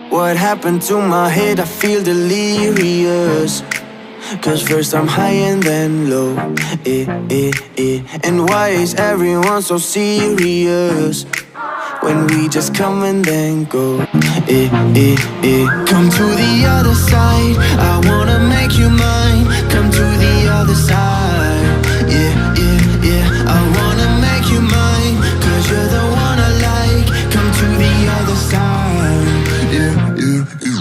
What happened to my head? I feel delirious. Cause first I'm high and then low. And why is everyone so serious when we just come and then go? Come to the other side, I wanna make you mine. Come to the other side, I wanna make you mine, cause you're the one I like. Come to the other side,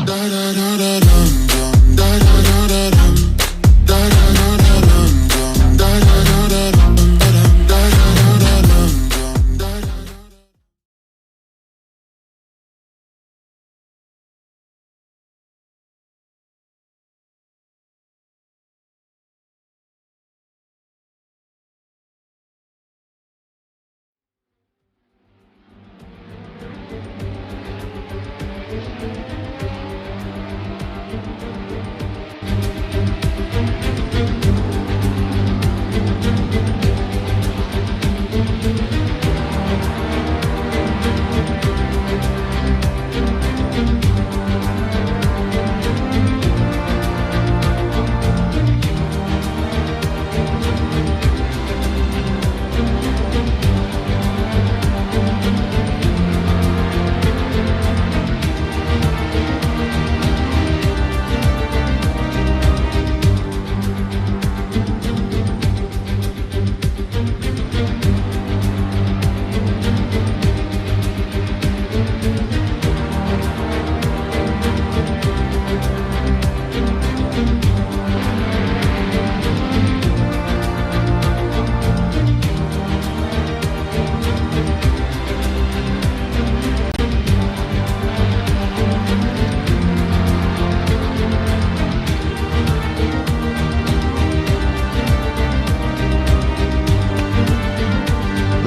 da da da da dum dum, da da da da dum, da da da da dum dum, da da da da dum dum, da da da da dum dum, da da.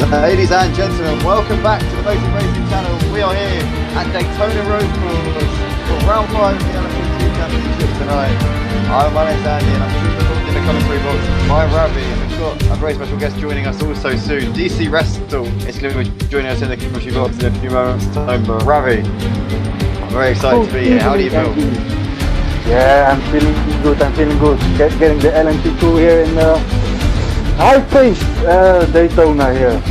Ladies and gentlemen, welcome back to the Motor Racing channel. We are here at Daytona Road Course for round 5 of the LMP2 Championship tonight. My name's Andy and I'm in the commentary box by Ravi, and we've got a very special guest joining us also soon. DC Restle is going to be joining us in the commentary box in a few moments time. But Ravi, I'm very excited to be here. How do you feel? Yeah, I'm feeling good. Getting the LMP2 here in high-paced Daytona here.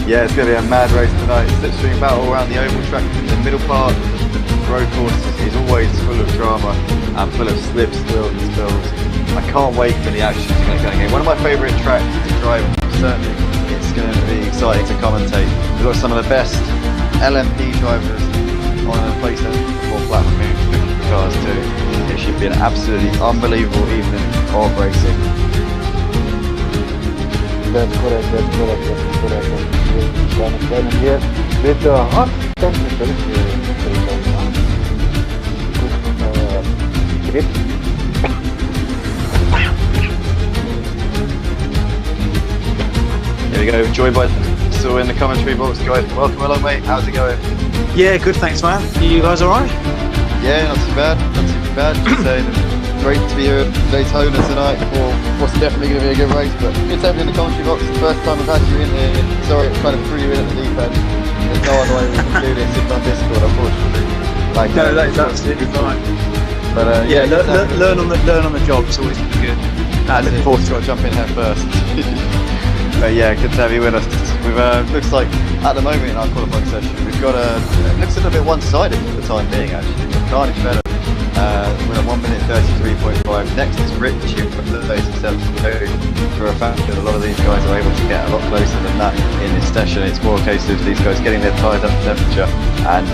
Yeah, it's going to be a mad race tonight. Slipstream battle around the oval track. The middle part of the road course is always full of drama and full of slips, spills and spills. I can't wait for the action to get going here. One of my favourite tracks to drive, certainly. It's going to be exciting to commentate. We've got some of the best LMP drivers on the PlayStation 4 platform cars too. It should be an absolutely unbelievable evening of racing. That's correct. And here with the hot temperatures here in Daytona. Good grip. Here we go, joined by still in the commentary box, guys. Welcome along, mate. How's it going? Yeah, good, thanks, man. You guys alright? Yeah, not too bad. Just saying, great to be here at Daytona tonight for what's definitely going to be a good race. But good to have you in the commentary box. It's the first time I've had you in here. Sorry, it kind of threw you in at the deep end. There's no other way we can do this except on Discord, unfortunately. No, that's absolutely fine. But yeah, learn on the job. It's always good. Looking forward to jump in here first. But yeah, good to have you with us. We've looks like at the moment in our qualifying session we've got it looks a little bit one-sided for the time being actually. We've got Carnage Venom with a 1 minute 33.5. Next is Richie from the 37. For a fact that a lot of these guys are able to get a lot closer than that in this session. It's more a case of these guys getting their tyres up to temperature, and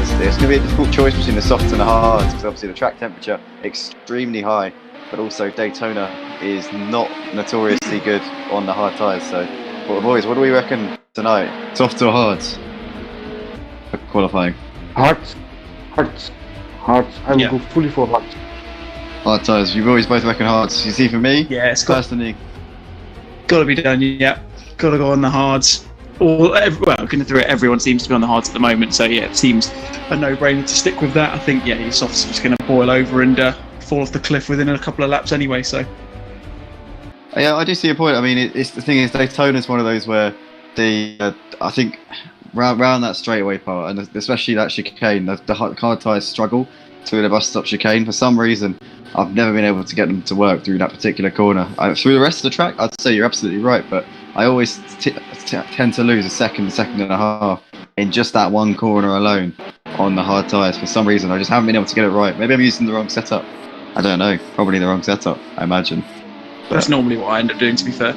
it's going to be a difficult choice between the softs and the hards, because obviously the track temperature extremely high, but also Daytona is not notoriously good on the hard tyres. So, boys, what do we reckon tonight? Softs or hards for qualifying? Hards. I will go fully for hards. Hard tyres. You always both reckon hards. You see, for me, Yeah, it's personally, got to be done. Yeah, got to go on the hards. Everyone seems to be on the hards at the moment. So yeah, it seems a no-brainer to stick with that. I think your softs are just going to boil over and fall off the cliff within a couple of laps anyway. So yeah, I do see your point. I mean, it's the thing is, Daytona is one of those where I think round that straightaway part, and especially that chicane, the hard tyres struggle through the bus stop chicane. For some reason, I've never been able to get them to work through that particular corner. Through the rest of the track, I'd say you're absolutely right, but I always tend to lose a second and a half in just that one corner alone on the hard tyres. For some reason, I just haven't been able to get it right. Maybe I'm using the wrong setup. I don't know. Probably the wrong setup, I imagine. That's normally what I end up doing, to be fair.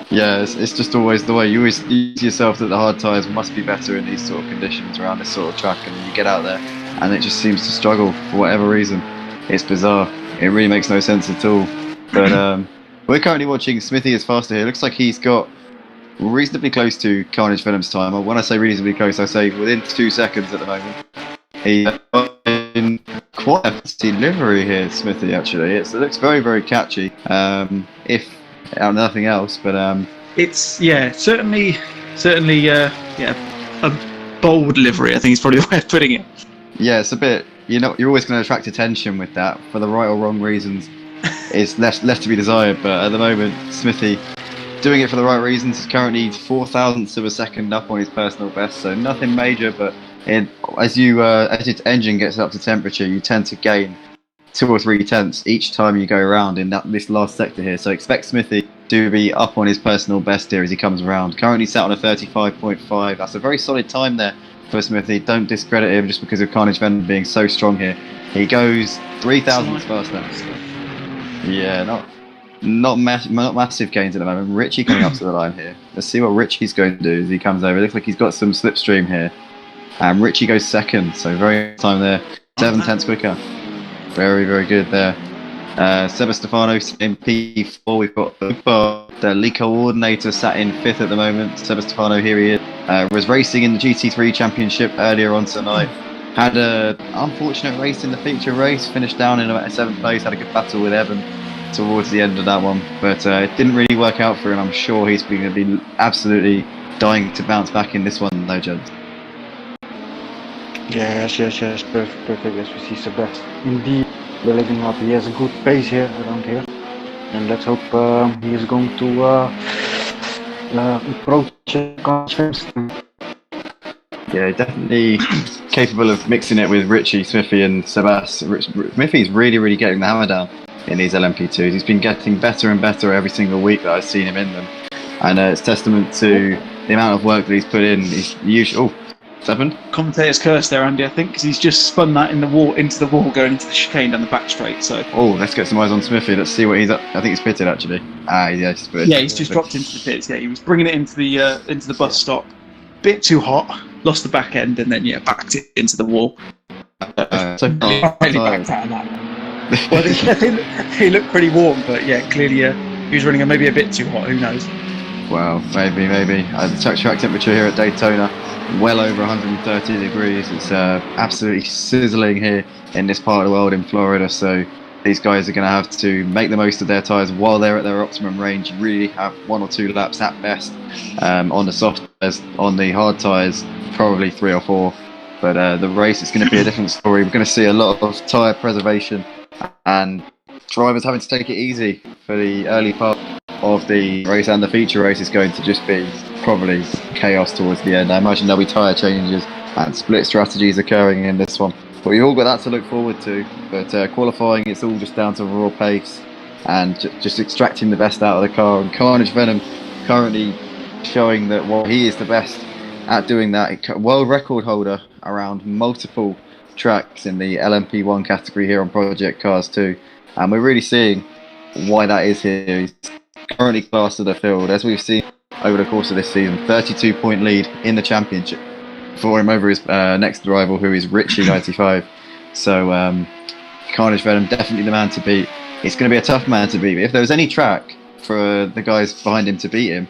Yeah, it's just always the way. You always use yourself that the hard tyres must be better in these sort of conditions around this sort of track, and then you get out there and it just seems to struggle for whatever reason. It's bizarre. It really makes no sense at all. But we're currently watching Smithy is faster here. Looks like he's got reasonably close to Carnage Venom's time. When I say reasonably close, I say within 2 seconds at the moment. He's in quite a fancy livery here, Smithy, actually. It looks very, very catchy, if nothing else. But it's certainly a bold livery, I think is probably the way of putting it. Yeah, it's a bit, you're always going to attract attention with that for the right or wrong reasons. It's left to be desired, but at the moment, Smithy doing it for the right reasons. He's currently 0.004 of a second up on his personal best, so nothing major. But as your engine gets up to temperature, you tend to gain 2 or 3 tenths each time you go around in this last sector here. So expect Smithy to be up on his personal best here as he comes around. Currently sat on a 35.5. That's a very solid time there for Smithy. Don't discredit him just because of Carnage Venom being so strong here. He goes 3 thousandths faster. Yeah, not massive gains at the moment. Richie coming up to the line here. Let's see what Richie's going to do as he comes over. It looks like he's got some slipstream here. And Richie goes second, so very good time there. 7 tenths quicker. Very, very good there. Sebastefano in P4. We've got the league coordinator sat in 5th at the moment. Sebastefano, here he is. Was racing in the GT3 Championship earlier on tonight. Had an unfortunate race in the feature race. Finished down in about 7th place. Had a good battle with Evan towards the end of that one. But it didn't really work out for him. I'm sure he's going to be absolutely dying to bounce back in this one, though, gents. Yes, perfect. As we see Sebastian indeed building up. He has a good pace here around here, and let's hope he is going to approach Carnage. Yeah, definitely capable of mixing it with Richie, Smithy, and Sebas. Smithy's really, really getting the hammer down in these LMP2s. He's been getting better and better every single week that I've seen him in them, and it's testament to the amount of work that he's put in. He's usually Seven? Commentator's curse there, Andy, I think, because he's just spun that into the wall going into the chicane down the back straight. So. Oh, let's get some eyes on Smithy. Let's see what he's up. I think he's pitted actually. Yeah, he's pitted. Yeah, he's just dropped into the pits. Yeah, he was bringing it into the bus stop. Bit too hot, lost the back end, and then backed it into the wall. So really backed out of that. Well, he looked pretty warm, but clearly he was running maybe a bit too hot. Who knows? Well, maybe. The track temperature here at Daytona, well over 130 degrees. It's absolutely sizzling here in this part of the world in Florida. So these guys are going to have to make the most of their tyres while they're at their optimum range. Really have 1 or 2 laps at best on the soft tyres. On the hard tyres, probably 3 or 4. But the race is going to be a different story. We're going to see a lot of tyre preservation and drivers having to take it easy for the early part of the race, and the feature race is going to just be probably chaos towards the end. I imagine there'll be tyre changes and split strategies occurring in this one. But we've all got that to look forward to. But qualifying, it's all just down to raw pace and just extracting the best out of the car. And Carnage Venom currently showing that while he is the best at doing that, world record holder around multiple tracks in the LMP1 category here on Project Cars 2. And we're really seeing why that is here. He's currently classed to the field, as we've seen over the course of this season. 32-point lead in the championship for him over his next rival, who is Richie 95. So Carnage Venom definitely the man to beat. It's going to be a tough man to beat. If there was any track for the guys behind him to beat him,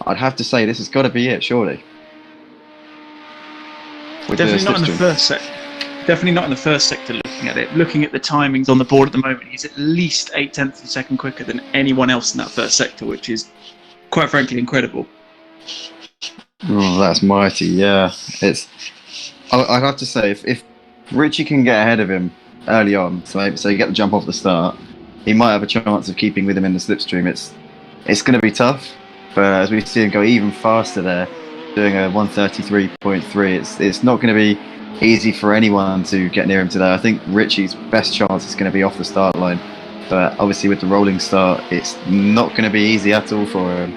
I'd have to say this has got to be it, surely. Definitely not in the first sector. Definitely not in the first sector. Looking at it, looking at the timings on the board at the moment, he's at least 8 tenths of a second quicker than anyone else in that first sector, which is quite frankly incredible. Oh, that's mighty. Yeah, I'd have to say if Richie can get ahead of him early on, so you get the jump off the start, he might have a chance of keeping with him in the slipstream. It's going to be tough, but as we see him go even faster there, doing a 1:33.3. It's not going to be easy for anyone to get near him today. I think Richie's best chance is going to be off the start line, but obviously with the rolling start, it's not going to be easy at all for him.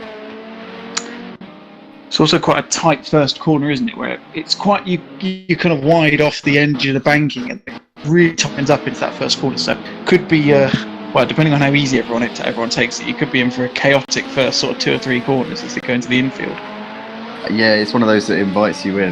It's also quite a tight first corner, isn't it? Where it's quite you kind of wide off the edge of the banking and it really tightens up into that first corner. So could be well, depending on how easy everyone takes it, you could be in for a chaotic first sort of 2 or 3 corners as they go into the infield. Yeah, it's one of those that invites you in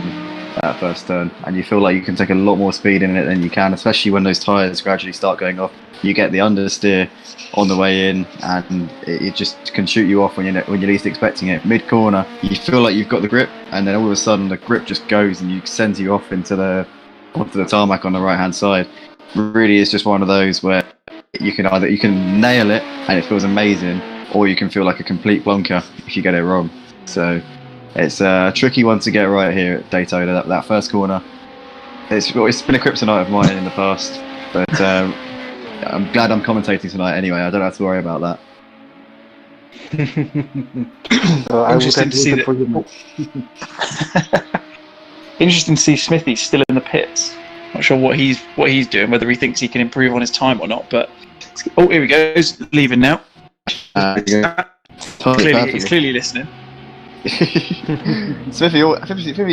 that first turn, and you feel like you can take a lot more speed in it than you can, especially when those tyres gradually start going off. You get the understeer on the way in, and it just can shoot you off when you're least expecting it. Mid corner, you feel like you've got the grip, and then all of a sudden the grip just goes and sends you off onto the tarmac on the right hand side. Really, is just one of those where you can nail it and it feels amazing, or you can feel like a complete blunker if you get it wrong. So it's a tricky one to get right here at Daytona. That first corner, it's been a kryptonite of mine in the past, but I'm glad I'm commentating tonight anyway. I don't have to worry about that. Interesting to see that. Interesting to see Smithy still in the pits. Not sure what he's doing, whether he thinks he can improve on his time or not. But here he goes, leaving now. He's clearly listening. Smithy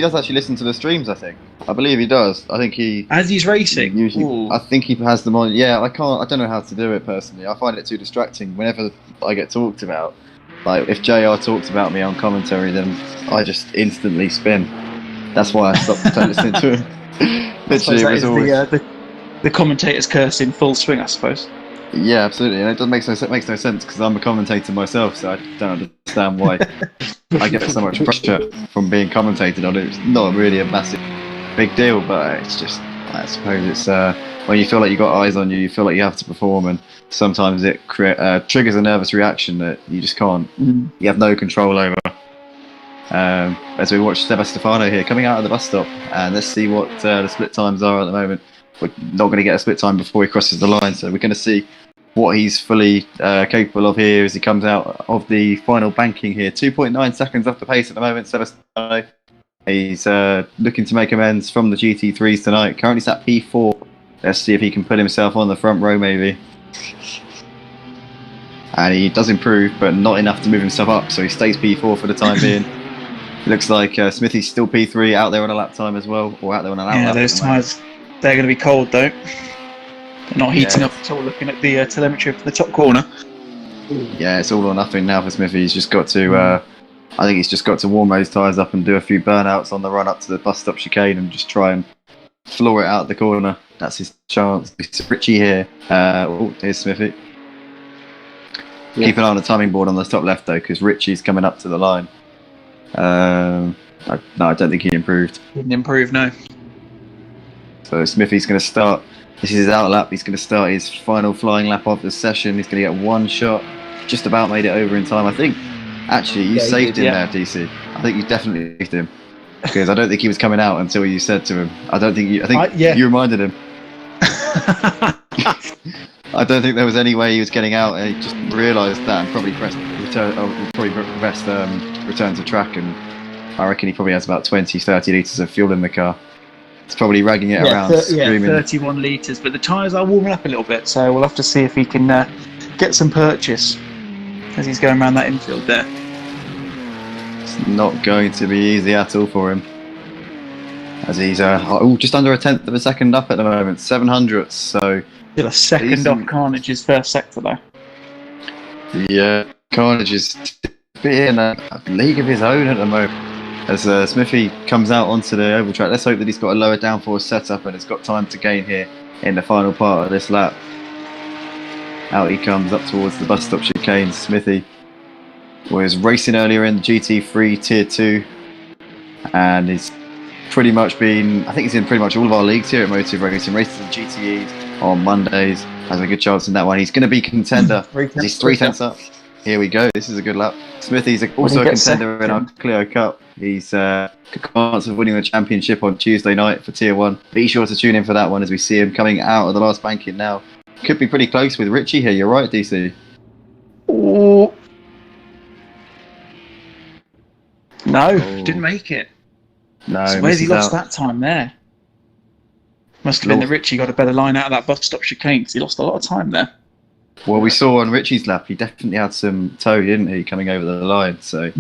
does actually listen to the streams. I believe he does. I think he, as he's racing. Usually, I think he has them on. Yeah, I don't know how to do it personally. I find it too distracting whenever I get talked about. Like if JR talks about me on commentary, then I just instantly spin. That's why I stopped listening to him. Literally, it was always the commentator's curse in full swing, I suppose. Yeah, absolutely, and it makes no sense because I'm a commentator myself, so I don't understand why I get so much pressure from being commentated on. It's not really a massive big deal, but it's just, I suppose it's when you feel like you've got eyes on you, you feel like you have to perform, and sometimes it triggers a nervous reaction that you just can't, you have no control over. As we watch Stefano here coming out of the bus stop, and let's see what the split times are at the moment. We're not going to get a split time before he crosses the line, so we're going to see what he's fully capable of here as he comes out of the final banking here. 2.9 seconds off the pace at the moment, Sebastiano. He's looking to make amends from the GT3s tonight. Currently sat P4. Let's see if he can put himself on the front row maybe. And he does improve, but not enough to move himself up, so he stays P4 for the time being. It looks like Smithy's still P3 out there on a lap time as well, or out there on an out lap. Yeah, those tyres, they're going to be cold though. They're not heating up at all, looking at the telemetry for the top corner. Yeah, it's all or nothing now for Smithy. He's just got to, I think he's just got to warm those tyres up and do a few burnouts on the run up to the bus stop chicane and just try and floor it out the corner. That's his chance. It's Richie here. Here's Smithy. Yeah. Keep an eye on the timing board on the top left though, because Richie's coming up to the line. No, I don't think he improved. Didn't improve, no. So Smithy's going to start. This is his out lap. He's going to start his final flying lap of the session. He's going to get one shot. Just about made it over in time. I think, actually, you saved him there, DC. I think you definitely saved him. Because I don't think he was coming out until you said to him. I think you reminded him. I don't think there was any way he was getting out. And he just realised that and probably pressed return to track. And I reckon he probably has about 20-30 litres of fuel in the car. It's probably ragging it around, screaming. 31 litres, but the tyres are warming up a little bit, so we'll have to see if he can get some purchase as he's going around that infield there. It's not going to be easy at all for him, as he's just under a tenth of a second up at the moment, 700ths, so... Still a second off Carnage's first sector though. Yeah, Carnage is in a league of his own at the moment. As Smithy comes out onto the oval track, let's hope that he's got a lower downforce setup and has got time to gain here in the final part of this lap. Out he comes up towards the bus stop chicane. Smithy was racing earlier in the GT3 Tier 2 and he's pretty much been, I think he's in pretty much all of our leagues here at Motive Racing. Races in GTEs on Mondays, has a good chance in that one. He's going to be contender. He's 3 tenths up. Here we go, this is a good lap. Smithy's also a contender in our Clio Cup. He's good chance of winning the championship on Tuesday night for Tier 1. Be sure to tune in for that one as we see him coming out of the last banking now. Could be pretty close with Richie here, you're right, DC. Ooh. No, Oh. didn't make it. No, So where's he misses lost out. that time there? Must have been that Richie got a better line out of that bus stop chicane because he lost a lot of time there. Well, we saw on Richie's lap, he definitely had some toe, didn't he, coming over the line? So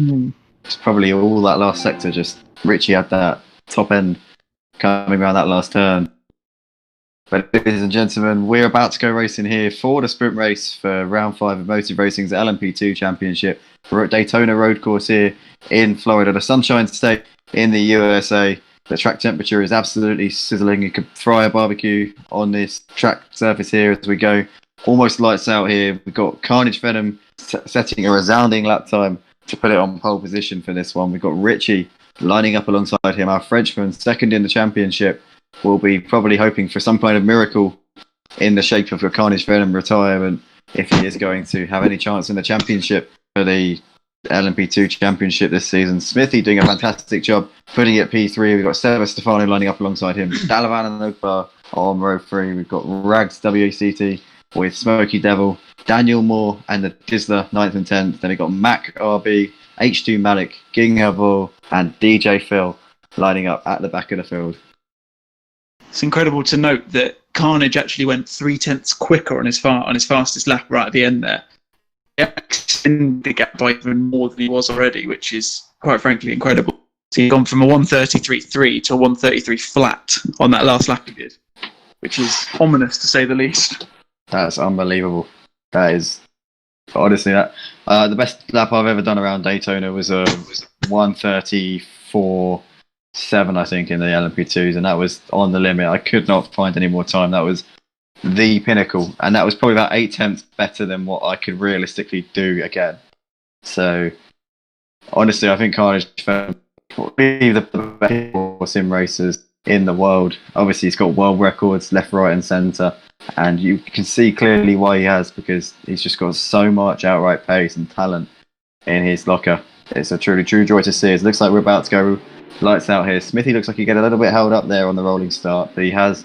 it's probably all that last sector. Just Richie had that top end coming around that last turn. But ladies and gentlemen, we're about to go racing here for the sprint race for round 5 of Motive Racing's LMP2 Championship. We're at Daytona Road Course here in Florida, the Sunshine State in the USA. The track temperature is absolutely sizzling. You could fry a barbecue on this track surface here as we go. Almost lights out here. We've got Carnage Venom setting a resounding lap time to put it on pole position for this one. We've got Richie lining up alongside him, our Frenchman, second in the championship. We'll be probably hoping for some kind of miracle in the shape of a Carnage Venom retirement if he is going to have any chance in the championship for the LMP2 championship this season. Smithy doing a fantastic job putting it P3. We've got Seba Stefano lining up alongside him. Dalavan and Ogbar on row 3. We've got Rags WCT with Smoky Devil, Daniel Moore and the Dizzler 9th and 10th. Then we've got Mac RB, H2 Malik, Ging Havol and DJ Phil lining up at the back of the field. It's incredible to note that Carnage actually went 0.3 quicker on his fastest lap right at the end there. He extended the gap by even more than he was already, which is quite frankly incredible. So he's gone from a 1:33.3 to a 1:33 flat on that last lap he did, which is ominous to say the least. That's unbelievable. That is honestly that the best lap I've ever done around Daytona was a 1:34.7, I think, in the LMP2s, and that was on the limit. I could not find any more time. That was the pinnacle, and that was probably about 8 tenths better than what I could realistically do again. So honestly, I think Carnage is probably the best sim racers in the world. Obviously, he's got world records left, right, and centre, and you can see clearly why he has, because he's just got so much outright pace and talent in his locker. It's a truly true joy to see. It looks like we're about to go lights out here. Smithy looks like he get a little bit held up there on the rolling start, but he has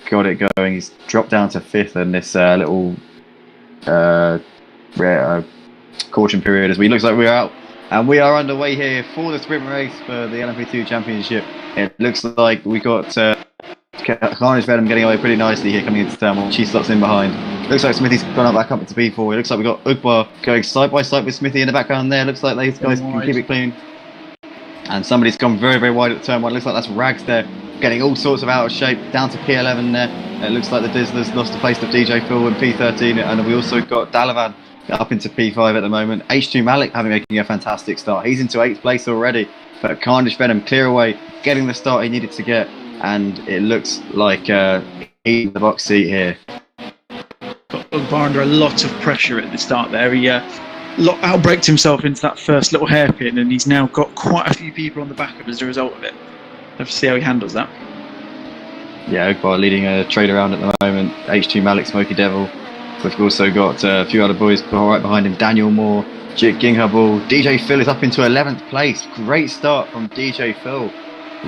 got it going. He's dropped down to 5th in this little caution period as we looks like we're out. And we are underway here for the sprint race for the LMP2 Championship. It looks like we got Carnage Venom getting away pretty nicely here coming into turn 1. She slots in behind. Looks like Smithy's gone back up into P4. It looks like we've got Ugbar going side by side with Smithy in the background there. Looks like these guys can keep it clean. And somebody's gone very, very wide at turn 1. Looks like that's Rags there, getting all sorts of out of shape, down to P11 there. It looks like the Dizzlers lost the place to DJ Phil in P13, and we also got Dalavan up into P5 at the moment. H2 Malik making a fantastic start. He's into 8th place already, but Carnage Venom clear away, getting the start he needed to get, and it looks like he's in the box seat here. Got Ugbar under a lot of pressure at the start there. He outbraked himself into that first little hairpin, and he's now got quite a few people on the back of him as a result of it. Have to see how he handles that. Yeah, Ugbar leading a trade around at the moment. H2 Malik, Smoky Devil. We've also got a few other boys right behind him. Daniel Moore, Jik Ginghabul. DJ Phil is up into 11th place. Great start from DJ Phil.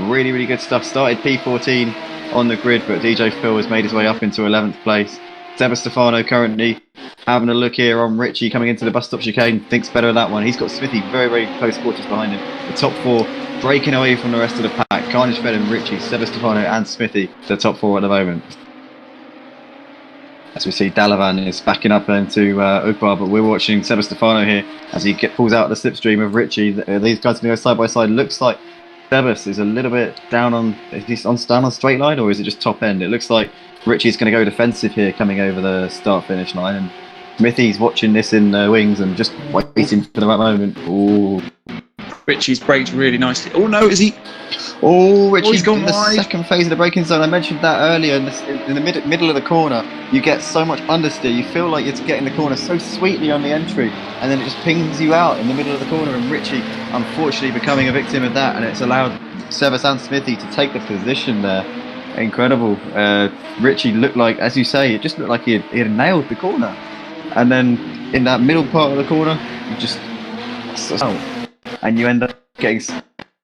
Really, really good stuff. Started P14 on the grid, but DJ Phil has made his way up into 11th place. Seba Stefano currently having a look here on Richie coming into the bus stop chicane. Thinks better of that one. He's got Smithy very, very close quarters behind him. The top 4 breaking away from the rest of the pack. Carnage Venom, Richie, Seba Stefano and Smithy, the top 4 at the moment. As we see, Dalavan is backing up into Ugbar, but we're watching Seba Stefano here as he pulls out the slipstream of Richie. These guys can go side by side. Looks like Sebas is a little bit down on straight line, or is it just top end? It looks like Richie's going to go defensive here coming over the start-finish line, and Smithy's watching this in the wings and just waiting for the right moment. Ooh. Richie's braked really nicely. Oh no, is he? Oh, Richie's gone in the wide. second phase of the braking zone. I mentioned that earlier. In the middle of the corner, you get so much understeer. You feel like you're getting the corner so sweetly on the entry, and then it just pings you out in the middle of the corner. And Richie, unfortunately, becoming a victim of that, and it's allowed Sebas and Smithy to take the position there. Incredible. Richie looked like, as you say, it just looked like he had nailed the corner, and then in that middle part of the corner, you just and you end up getting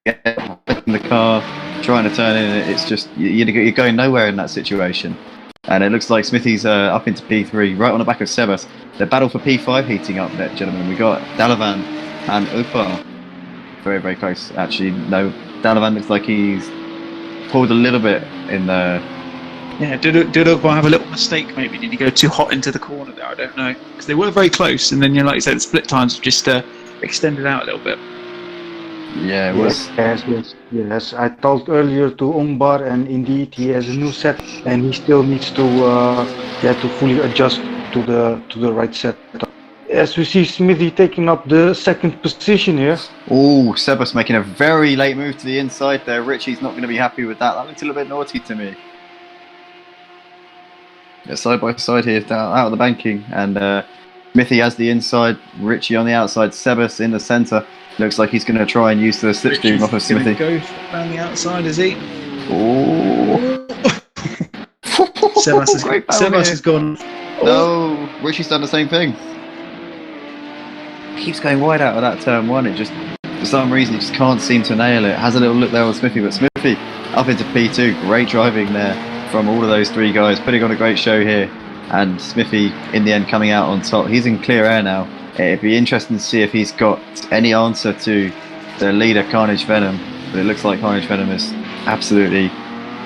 in the car, trying to turn in. It's just you're going nowhere in that situation. And it looks like Smithy's up into P3, right on the back of Sebas. The battle for P5 heating up there, gentlemen. We got Dalavan and Ugbar. very, very close. Actually, no, Dalavan looks like he's pulled a little bit in the. Yeah, did Ugbar have a little mistake maybe? Did he go too hot into the corner there? I don't know. Because they were very close, and then, like you said, the split times just extended out a little bit. Yeah, it was. Yes. I told earlier to Umbar, and indeed he has a new set, and he still needs to fully adjust to the right set. As we see Smithy taking up the second position here. Oh, Sebas making a very late move to the inside there. Richie's not going to be happy with that. That looks a little bit naughty to me. Yeah, side by side here, out of the banking, and Smithy has the inside, Richie on the outside, Sebas in the centre. Looks like he's going to try and use the slipstream off of Smithy. Go around the outside, is he? Oh. Sebas has gone. No, Richie's done the same thing. Keeps going wide out of that turn one. It just, for some reason, he just can't seem to nail it. Has a little look there on Smithy, but Smithy up into P2. Great driving there from all of those three guys, putting on a great show here. And Smithy, in the end, coming out on top. He's in clear air now. It'd be interesting to see if he's got any answer to the leader, Carnage Venom. But it looks like Carnage Venom has absolutely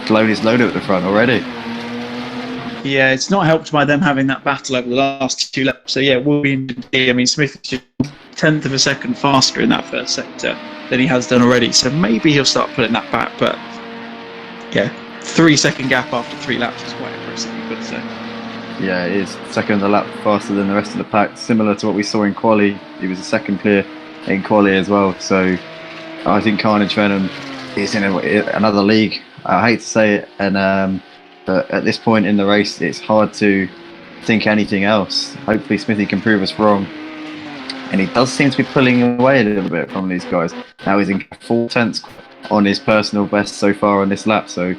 blown his load at the front already. Yeah, it's not helped by them having that battle over the last 2 laps. So yeah, we'll be interested to see. I mean, Smith is 1/10 of a second faster in that first sector than he has done already. So maybe he'll start putting that back. But yeah, 3-second gap after 3 laps is quite impressive, you've got to say. Yeah, it is. Second a lap faster than the rest of the pack, similar to what we saw in quali. He was a second clear in quali as well. So I think Carnage Venom is in another league. I hate to say it, and but at this point in the race, it's hard to think anything else. Hopefully Smithy can prove us wrong. And he does seem to be pulling away a little bit from these guys. Now he's in 4/10 on his personal best so far on this lap, so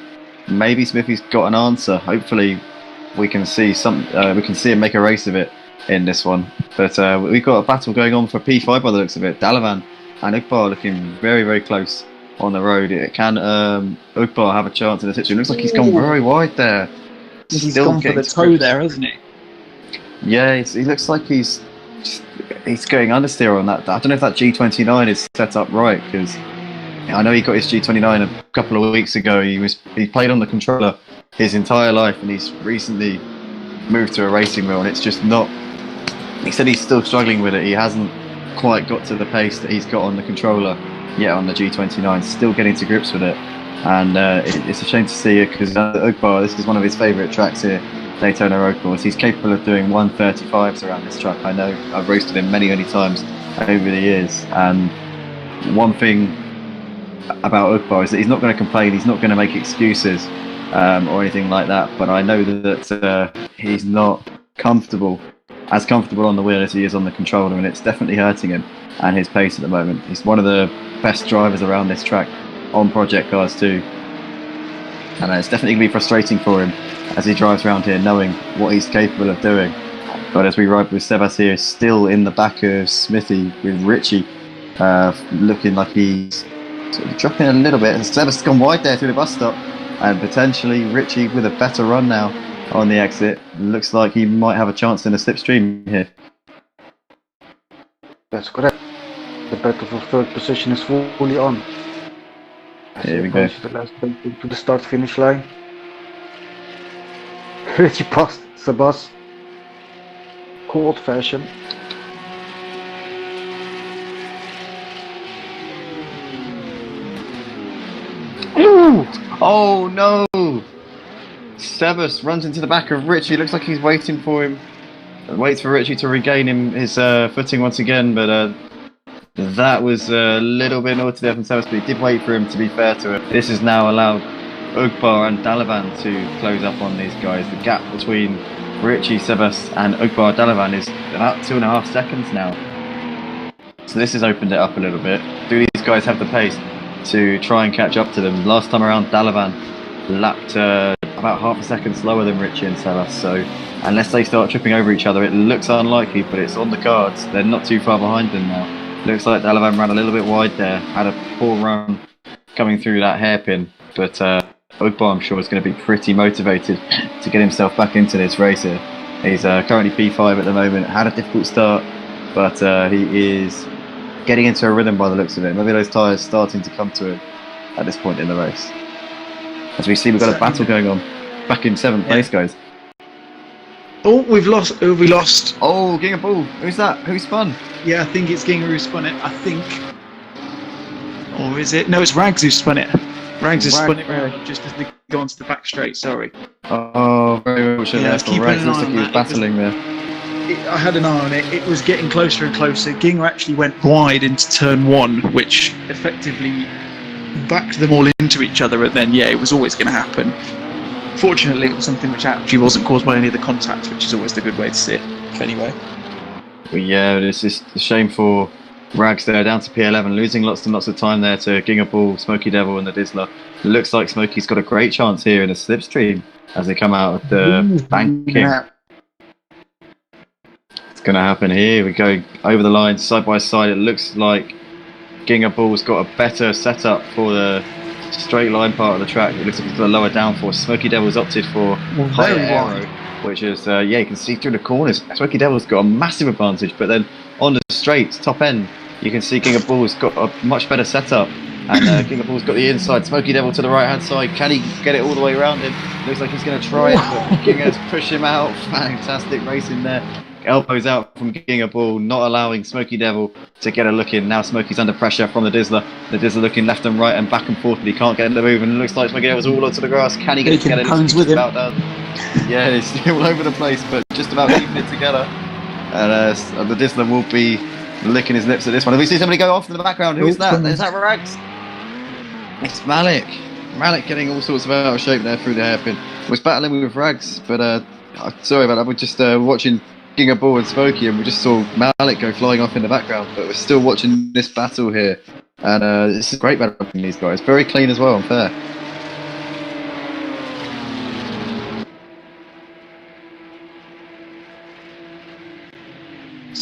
maybe Smithy's got an answer. Hopefully we can see we can see him make a race of it in this one. But we've got a battle going on for P5 by the looks of it. Dalavan and Ugbar looking very, very close on the road. Can Ugbar have a chance in the situation? Looks like he's gone very wide there. He's gone for the toe there, hasn't he? Yeah, he looks like he's going understeer on that. I don't know if that G29 is set up right, because I know he got his G29 a couple of weeks ago. He played on the controller his entire life, and he's recently moved to a racing wheel, and it's just not. He said he's still struggling with it. He hasn't quite got to the pace that he's got on the controller yet on the G29. Still getting to grips with it, and it's a shame to see it, because Ugbar, this is one of his favourite tracks here, Daytona Road Course. He's capable of doing 135s around this track. I know I've raced him many, many times over the years, and one thing about Ugbar is that he's not going to complain, he's not going to make excuses or anything like that, but I know that he's not as comfortable on the wheel as he is on the controller, and it's definitely hurting him and his pace at the moment. He's one of the best drivers around this track on project cars too, and it's definitely going to be frustrating for him as he drives around here knowing what he's capable of doing. But as we ride with Sebas here, still in the back of Smithy, with Richie looking like he's sort of dropping a little bit. Sebas has gone wide there through the bus stop, and potentially Richie with a better run now on the exit. Looks like he might have a chance in a slipstream here. That's correct. The battle for third position is fully on. Here we go. The last to the start-finish line. Richie passed Sebas. Cold fashion. Ooh! Oh no! Sebas runs into the back of Richie. Looks like he's waiting for him. Waits for Richie to regain his footing once again, but that was a little bit naughty there from Sebas, but he did wait for him, to be fair to him. This has now allowed Ugbar and Dalavan to close up on these guys. The gap between Richie, Sebas and Ugbar Dalavan is about 2.5 seconds now. So this has opened it up a little bit. Do these guys have the pace to try and catch up to them? Last time around, Dalavan lapped about half a second slower than Richie and Sebas, so unless they start tripping over each other, it looks unlikely, but it's on the cards. They're not too far behind them now. Looks like Dalavan ran a little bit wide there, had a poor run coming through that hairpin, but Ugbar, I'm sure, is going to be pretty motivated to get himself back into this race here. He's currently P5 at the moment, had a difficult start, but he is getting into a rhythm by the looks of it. Maybe those tyres starting to come to him at this point in the race. As we see, we've got a battle going on. Back in 7th place, guys. Oh, we've lost. Oh, we lost. Oh, Ginga Ball. Who's that? Who spun? Yeah, I think it's Ginga who spun it. I think. Or is it? No, it's Rags who spun it. Rags has spun it round just as they go onto the back straight. Sorry. Oh, very much. Yeah, keep Rags an looks eye like on he was that. battling there. I had an eye on it. It was getting closer and closer. Ginga actually went wide into turn 1, which effectively backed them all into each other. And then, yeah, it was always going to happen. Fortunately, it was something which actually wasn't caused by any of the contact, which is always the good way to see it. Anyway. Well, yeah, it's just a shame for Rags there, down to P11, losing lots and lots of time there to Ginga Ball, Smoky Devil, and the Dizzler. It looks like Smoky's got a great chance here in a slipstream as they come out of the banking. Yeah. It's going to happen here. We're going over the line, side by side. It looks like Ginga Ball's got a better setup for the straight line part of the track. It looks like it's got a lower downforce. Smoky Devil's opted for higher aero, which is, yeah, you can see through the corners. Smoky Devil's got a massive advantage, but then on the straights, top end, you can see Ginga Ball's got a much better setup. And Ginga Ball's got the inside. Smoky Devil to the right hand side. Can he get it all the way around him? Looks like he's going to try it, but Ginga's push him out. Fantastic racing there. Elbows out from Ginga Ball, not allowing Smoky Devil to get a look in. Now Smoky's under pressure from the Dizzler. The Dizzler looking left and right and back and forth, but he can't get in the move. And it looks like Smoky Devil's all onto the grass. Can he get it? Cones with him. Yeah, he's all over the place, but just about keeping it together. And the Dizzler will be licking his lips at this one. If we see somebody go off in the background, who is that? Is that Rags? It's Malik. Malik getting all sorts of out of shape there through the hairpin. Was battling with Rags, but sorry about that. We're just watching Ginga Ball and Smokey, and we just saw Malik go flying off in the background. But we're still watching this battle here, and this is great battle between these guys. Very clean as well and fair.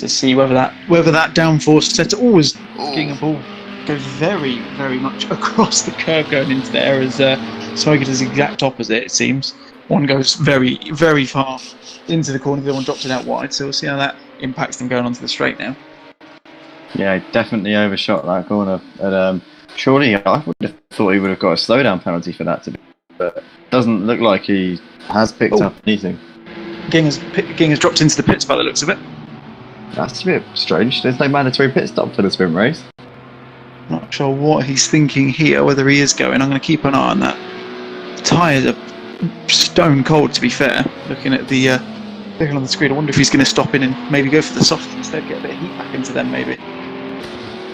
To see whether that downforce set always Ginga Ball goes very, very much across the curve going into there, as Smokey does the exact opposite, it seems. One goes very, very far into the corner, the other one drops it out wide, so we'll see how that impacts them going onto the straight now. Yeah, he definitely overshot that corner. And surely I would have thought he would have got a slowdown penalty for that, but it doesn't look like he has picked up anything. Ginga's dropped into the pits by the looks of it. That's a bit strange. There's no mandatory pit stop for the sprint race. Not sure what he's thinking here, whether he is going. I'm going to keep an eye on that. The tyres are stone cold, to be fair. Looking at the looking on the screen, I wonder if he's going to stop in and maybe go for the soft instead, get a bit of heat back into them, maybe.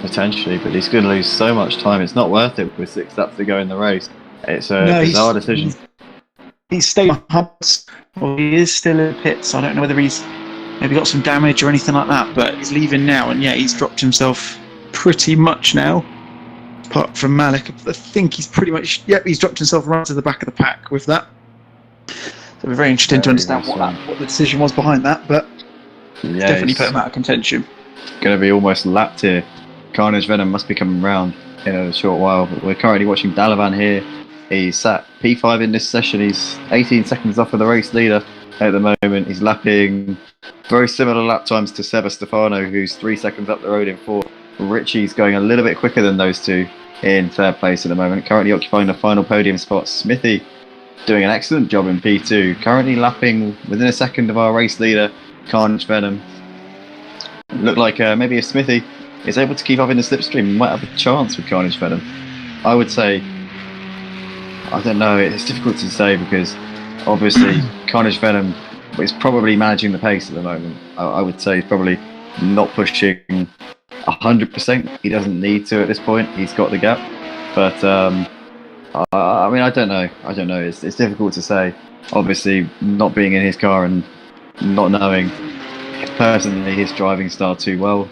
Potentially, but he's going to lose so much time. It's not worth it with 6 laps to go in the race. It's a bizarre decision. He's stayed behind, or he is still in the pits. I don't know whether he's maybe got some damage or anything like that, but he's leaving now, and yeah, he's dropped himself pretty much now. Apart from Malik, I think he's pretty much, he's dropped himself right to the back of the pack with that. So we're very interested to understand what the decision was behind that, but yeah, definitely put him out of contention. Going to be almost lapped here. Carnage Venom must be coming round in a short while, but we're currently watching Dalavan here. He's sat P5 in this session. He's 18 seconds off of the race leader at the moment. He's lapping very similar lap times to Seba Stefano, who's 3 seconds up the road in 4th. Richie's going a little bit quicker than those two in 3rd place at the moment, currently occupying the final podium spot. Smithy doing an excellent job in P2, currently lapping within a second of our race leader, Carnage Venom. Look like maybe if Smithy is able to keep up in the slipstream, he might have a chance with Carnage Venom. I would say, I don't know, it's difficult to say because obviously Carnage Venom is probably managing the pace at the moment. I would say he's probably not pushing 100%. He doesn't need to at this point. He's got the gap. But I mean, I don't know. It's difficult to say. Obviously, not being in his car and not knowing personally his driving style too well.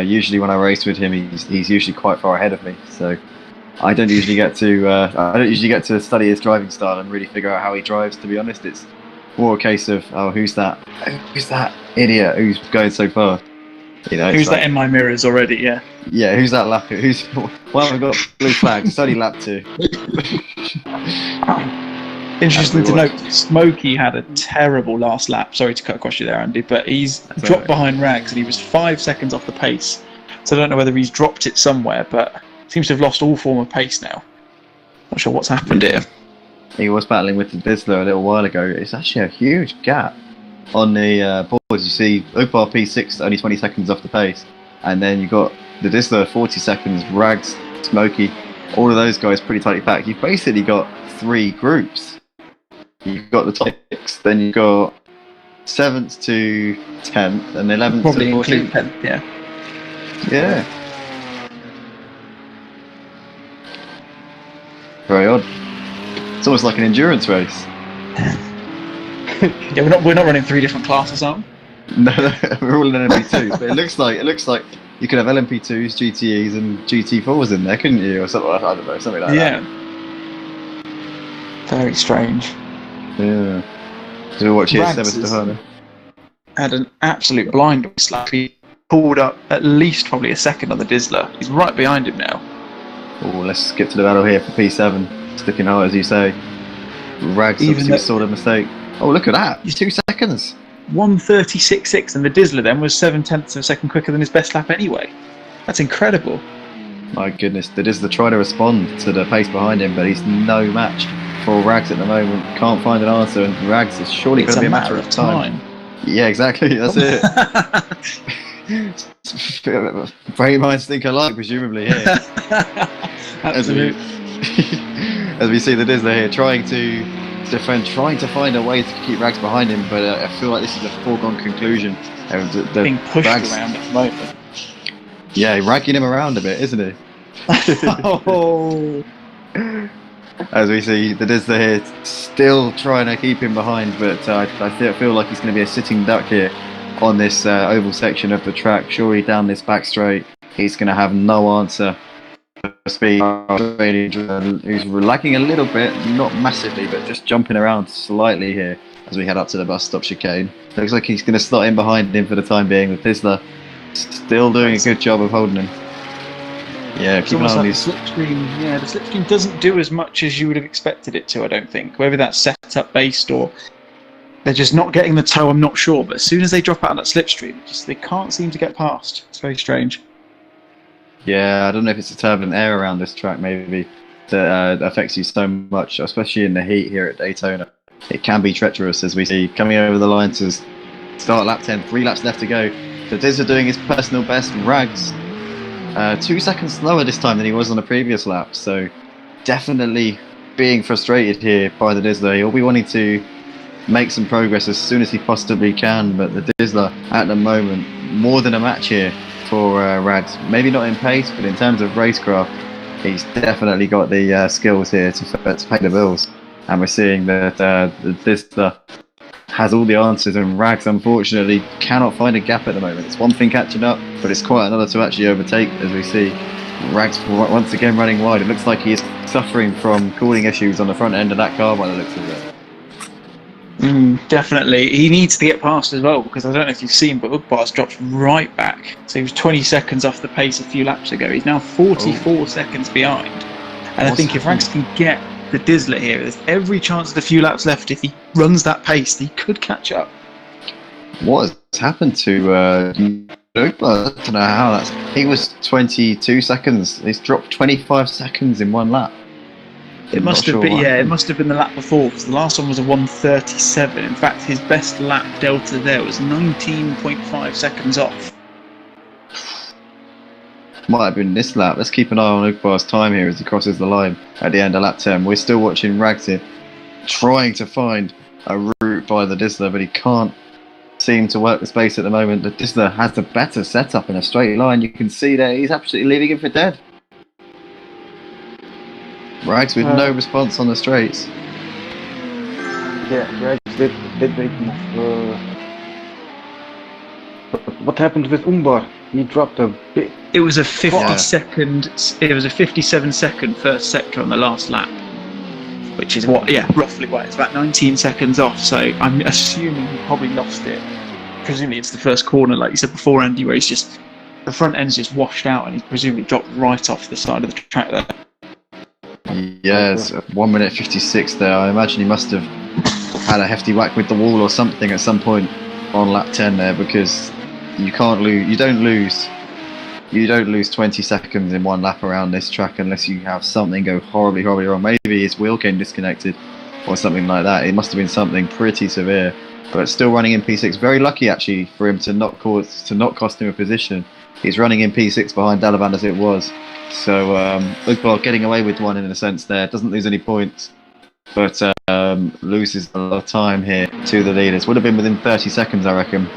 Usually, when I race with him, he's usually quite far ahead of me. So I don't usually get to study his driving style and really figure out how he drives. To be honest, it's more a case of who's that idiot who's going so far. You know, who's that in my mirrors already? Yeah. Yeah, who's that lap? Well, we've got blue flags. It's only lap 2. Interesting to note, Smokey had a terrible last lap. Sorry to cut across you there, Andy, but he's dropped behind Rags and he was 5 seconds off the pace So I don't know whether he's dropped it somewhere, but seems to have lost all form of pace now. Not sure what's happened here. He was battling with the Dizzler a little while ago. It's actually a huge gap on the boards. You see Opar P6 only 20 seconds off the pace, and then you got the Dizzler 40 seconds, Rags, Smokey, all of those guys pretty tightly packed. You've basically got 3 groups. You've got the top 6, then you've got 7th to 10th, and 11th Probably to include 14th. 10th, yeah. Yeah. Very odd. It's almost like an endurance race. Yeah, we're not running 3 different classes, are we? No, we're all in LMP2s, but it looks like you could have LMP2s, GTEs, and GT4s in there, couldn't you? Or something, I don't know, something like Yeah. Very strange. that. Yeah. So watch here, Rags Sebas is- Daytona. Had an absolute blind slap. He pulled up at least probably a second on the Dizzler. He's right behind him now. Oh, let's skip to the battle here for P7. Sticking hard, as you say. Rags Even obviously though- saw the mistake. Oh, look at that! 2 seconds. 1:36.6, and the Dizzler then was 7/10 of a second quicker than his best lap anyway. That's incredible. My goodness, the Dizzler trying to respond to the pace behind him, but he's no match for Rags at the moment. Can't find an answer, and Rags is surely It's going to a be a matter of time. Yeah, exactly. That's it. Brain minds think alike, presumably here. Absolutely. As we see the Dizzler here trying to defend, trying to find a way to keep Rags behind him, but I feel like this is a foregone conclusion. The Being pushed Rags- around at the moment. Yeah, ragging him around a bit, isn't he? Oh. As we see the Dizzler here still trying to keep him behind, but I feel like he's going to be a sitting duck here on this oval section of the track. Surely down this back straight, he's going to have no answer for speed. Who's lagging a little bit, not massively, but just jumping around slightly here as we head up to the bus stop chicane. Looks like he's going to slot in behind him for the time being, with Dizzler still doing a good job of holding him. Yeah, It's keep an eye almost on like these. the slipstream. Yeah, the slipstream doesn't do as much as you would have expected it to. I don't think. Whether that's setup based or they're just not getting the toe, I'm not sure. But as soon as they drop out of that slipstream, they can't seem to get past. It's very strange. Yeah, I don't know if it's the turbulent air around this track maybe that affects you so much, especially in the heat here at Daytona. It can be treacherous, as we see coming over the line to start lap 10, 3 laps left to go. So Dizzler doing his personal best. Rags 2 seconds slower this time than he was on the previous lap, so definitely being frustrated here by the Dizzler. He'll be wanting to make some progress as soon as he possibly can, but the Dizzler at the moment more than a match here for Rags. Maybe not in pace, but in terms of racecraft, he's definitely got the skills here to pay the bills. And we're seeing that the Dizzler has all the answers, and Rags unfortunately cannot find a gap at the moment. It's one thing catching up, but it's quite another to actually overtake, as we see Rags once again running wide. It looks like he is suffering from cooling issues on the front end of that car by the looks of it. Definitely. He needs to get past as well, because I don't know if you've seen, but Ugbar's dropped right back. So he was 20 seconds off the pace a few laps ago. He's now 44 seconds behind. And I What's think if Rags can get the Dizzler here, there's every chance of a few laps left. If he runs that pace, he could catch up. What has happened to Ugbar? I don't know how that's... He was 22 seconds. He's dropped 25 seconds in one lap. It I'm must not have sure been, what yeah, it happened. must have been the lap before, because the last one was a 1:37. In fact, his best lap delta there was 19.5 seconds off. Might have been this lap. Let's keep an eye on Ugbar's time here as he crosses the line at the end of lap 10. We're still watching Rags here, trying to find a route by the Dizzler, but he can't seem to work the space at the moment. The Dizzler has the better setup in a straight line. You can see that he's absolutely leaving him for dead. Rags with no response on the straights. Yeah, Rags did make move. What happened with Umbar? He dropped a bit. It was a 50 Yeah. second. It was a 57-second first sector on the last lap, which is roughly what it's about 19 seconds off. So I'm assuming he probably lost it. Presumably it's the first corner, like you said before, Andy, where he's just the front end's just washed out, and he's presumably dropped right off the side of the track there. Yes, 1 minute 56 there. I imagine he must have had a hefty whack with the wall or something at some point on lap 10 there, because you can't lose. You don't lose You don't lose 20 seconds in one lap around this track unless you have something go horribly, horribly wrong. Maybe his wheel came disconnected or something like that. It must have been something pretty severe. But still running in P6. Very lucky actually for him to not cost him a position. He's running in P6 behind Dalavan as it was. So Ugbal getting away with one in a sense there. Doesn't lose any points, but loses a lot of time here to the leaders. Would have been within 30 seconds, I reckon,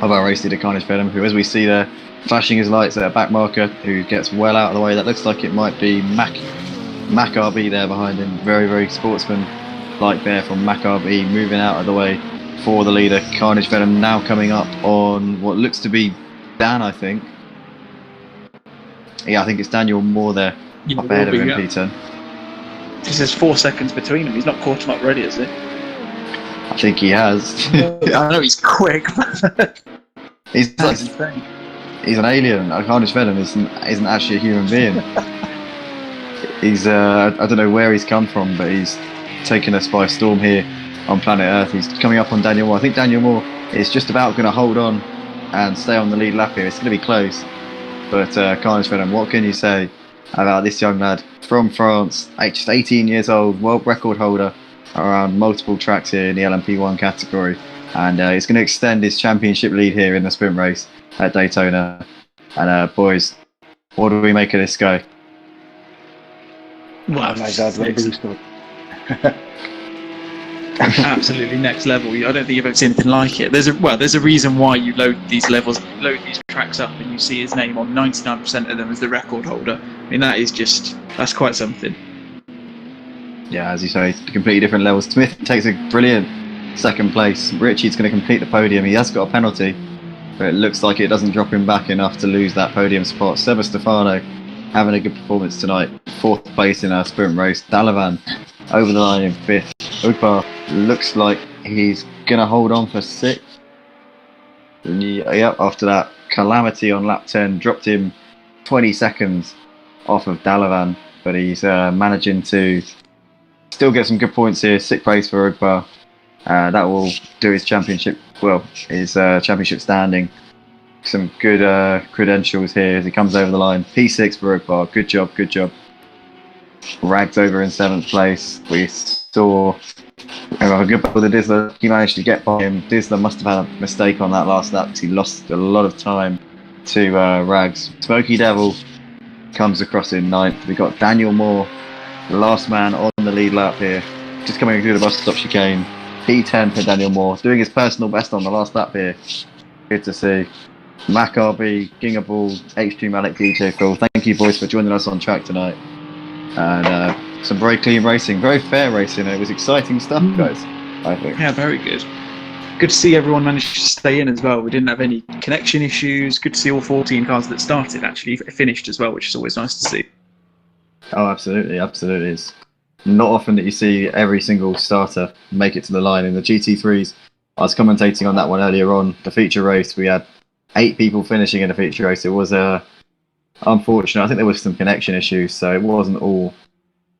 of our race leader Carnage Venom, who, as we see there, flashing his lights at a back marker, who gets well out of the way. That looks like it might be Mac RB there behind him. Very, very sportsman-like there from Mac RB, moving out of the way for the leader. Carnage Venom now coming up on what looks to be Dan, I think. Yeah, I think it's Daniel Moore there, up ahead of LMP2. There's 4 seconds between them. He's not caught him up ready, is he? I think he has. I know he's quick. He's like, he's an alien. Carnage Venom isn't actually a human being. He's I don't know where he's come from, but he's taken us by storm here on planet Earth. He's coming up on Daniel Moore. I think Daniel Moore is just about going to hold on and stay on the lead lap here. It's going to be close. But Carnage Venom, what can you say about this young lad from France, just 18 years old, world record holder around multiple tracks here in the LMP1 category, and he's going to extend his championship lead here in the sprint race at Daytona. And boys, what do we make of this guy? Well, Oh my God, what do we start? absolutely next level. I don't think you've ever seen anything like it. There's a reason why you load these tracks up and you see his name on 99% of them as the record holder. I mean, that's quite something. Yeah, as you say, completely different levels. Smith takes a brilliant second place. Richie's going to complete the podium. He has got a penalty, but it looks like it doesn't drop him back enough to lose that podium spot. Seba Stefano having a good performance tonight. 4th place in our sprint race. Dalavan over the line in 5th. Upa looks like he's going to hold on for 6th. Yep, after that calamity on lap 10, dropped him 20 seconds off of Dalavan, but he's managing to still get some good points here. 6th place for Upa. That will do his championship standing. Some good credentials here as he comes over the line. P6 for Upa. Good job. Rags over in 7th place. We saw a good battle with Dizzler. He managed to get by him. Dizzler must have had a mistake on that last lap because he lost a lot of time to Rags. Smoky Devil comes across in 9th. We got Daniel Moore, the last man on the lead lap here, just coming through the bus stop chicane. P10 for Daniel Moore, doing his personal best on the last lap here. Good to see. Mac RB, Gingaball, H2 Malik, DJ Phil. Thank you, boys, for joining us on track tonight. And some very clean racing, very fair racing. It was exciting stuff, guys, I think. Yeah, very good. Good to see everyone managed to stay in as well. We didn't have any connection issues. Good to see all 14 cars that started actually finished as well, which is always nice to see. Oh, absolutely. It's not often that you see every single starter make it to the line. In the GT3s, I was commentating on that one earlier on, the feature race. We had 8 people finishing in the feature race. It was unfortunate. I think there was some connection issues, so it wasn't all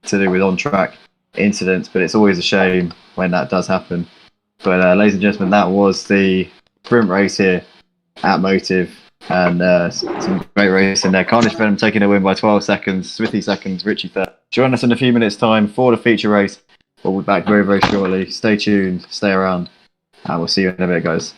to do with on-track incidents, but it's always a shame when that does happen. But ladies and gentlemen, that was the sprint race here at Motive, and some great racing there. Carnage Venom taking a win by 12 seconds, Smithy seconds, Richie third. Join us in a few minutes' time for the feature race. We'll be back very, very shortly. Stay tuned, stay around, and we'll see you in a bit, guys.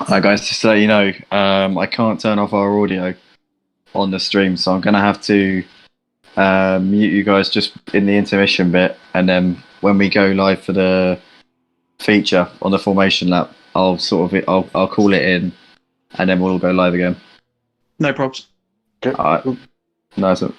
Hi guys, just to let you know, I can't turn off our audio on the stream, so I'm going to have to mute you guys just in the intermission bit, and then when we go live for the feature on the formation lap, I'll call it in, and then we'll all go live again. No problems. Okay. Alright, nice one.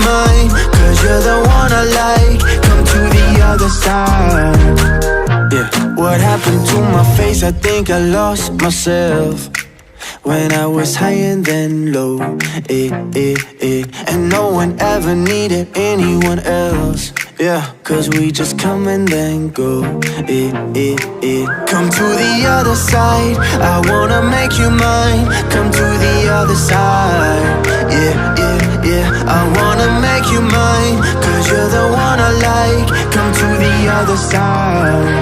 mine, cause you're the one I like. Come to the other side. Yeah. What happened to my face? I think I lost myself when I was high and then low. And no one ever needed anyone else. Yeah, cause we just come and then go. Come to the other side, I wanna make you mine. Come to the other side. Yeah, I wanna make you mine, cause you're the one I like. Come to the other side.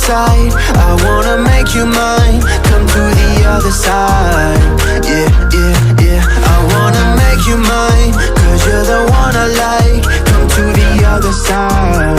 Side, I wanna make you mine. Come to the other side. Yeah, I wanna make you mine, cause you're the one I like. Come to the other side.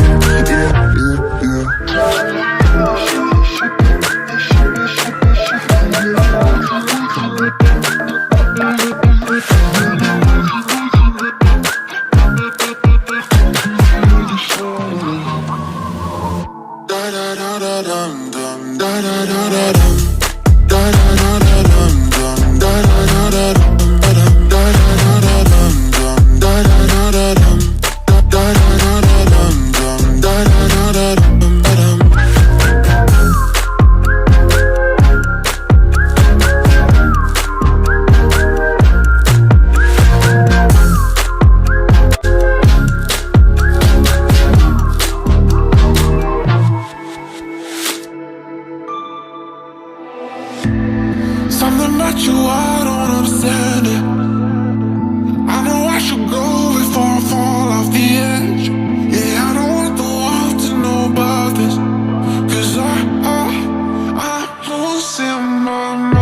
Something about you, I don't understand it. I know I should go before I fall off the edge. Yeah, I don't want the world to know about this, cause I'm losing my mind.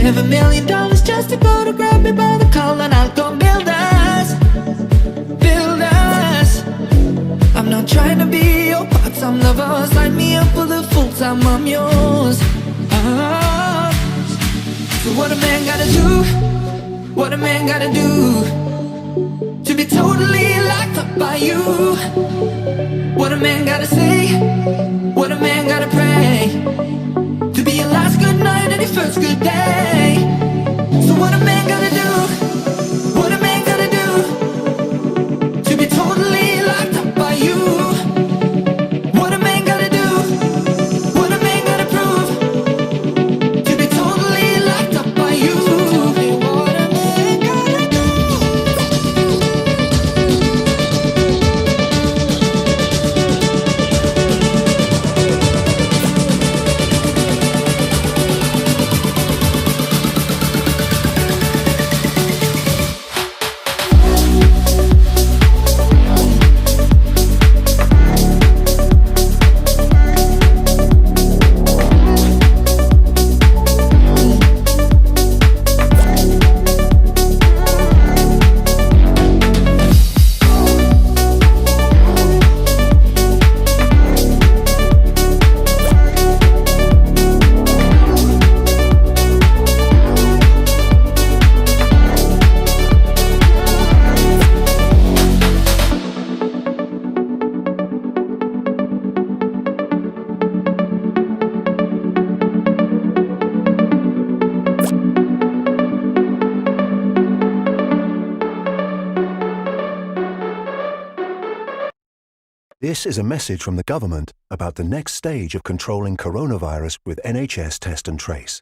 give $1,000,000 just to go to grab me by the collar, and I'll go build us, build us. I'm not trying to be your part-time lover. Sign me up for the full-time, I'm yours. So what a man gotta do? What a man gotta do to be totally locked up by you? What a man gotta say? What a man gotta pray to be your last good night and your first good day? So what a man gotta do? What a man gotta do to be totally locked up by you? What a man gotta do? What a man gotta prove to be totally locked up by you? What a man gotta do? This is a message from the government about the next stage of controlling coronavirus with NHS Test and Trace.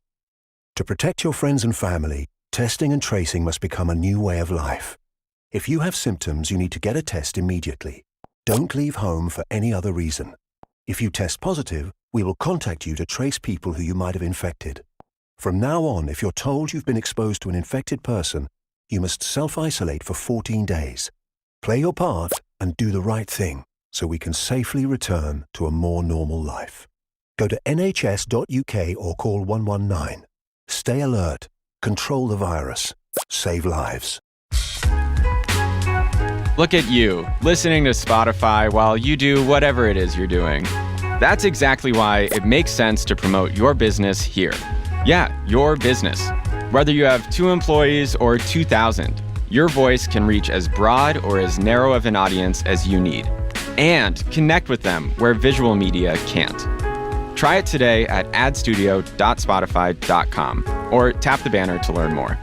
To protect your friends and family, testing and tracing must become a new way of life. If you have symptoms, you need to get a test immediately. Don't leave home for any other reason. If you test positive, we will contact you to trace people who you might have infected. From now on, if you're told you've been exposed to an infected person, you must self-isolate for 14 days. Play your part and do the right thing, so we can safely return to a more normal life. Go to nhs.uk or call 119. Stay alert, control the virus, save lives. Look at you, listening to Spotify while you do whatever it is you're doing. That's exactly why it makes sense to promote your business here. Yeah, your business. Whether you have 2 employees or 2,000, your voice can reach as broad or as narrow of an audience as you need. And connect with them where visual media can't. Try it today at adstudio.spotify.com or tap the banner to learn more.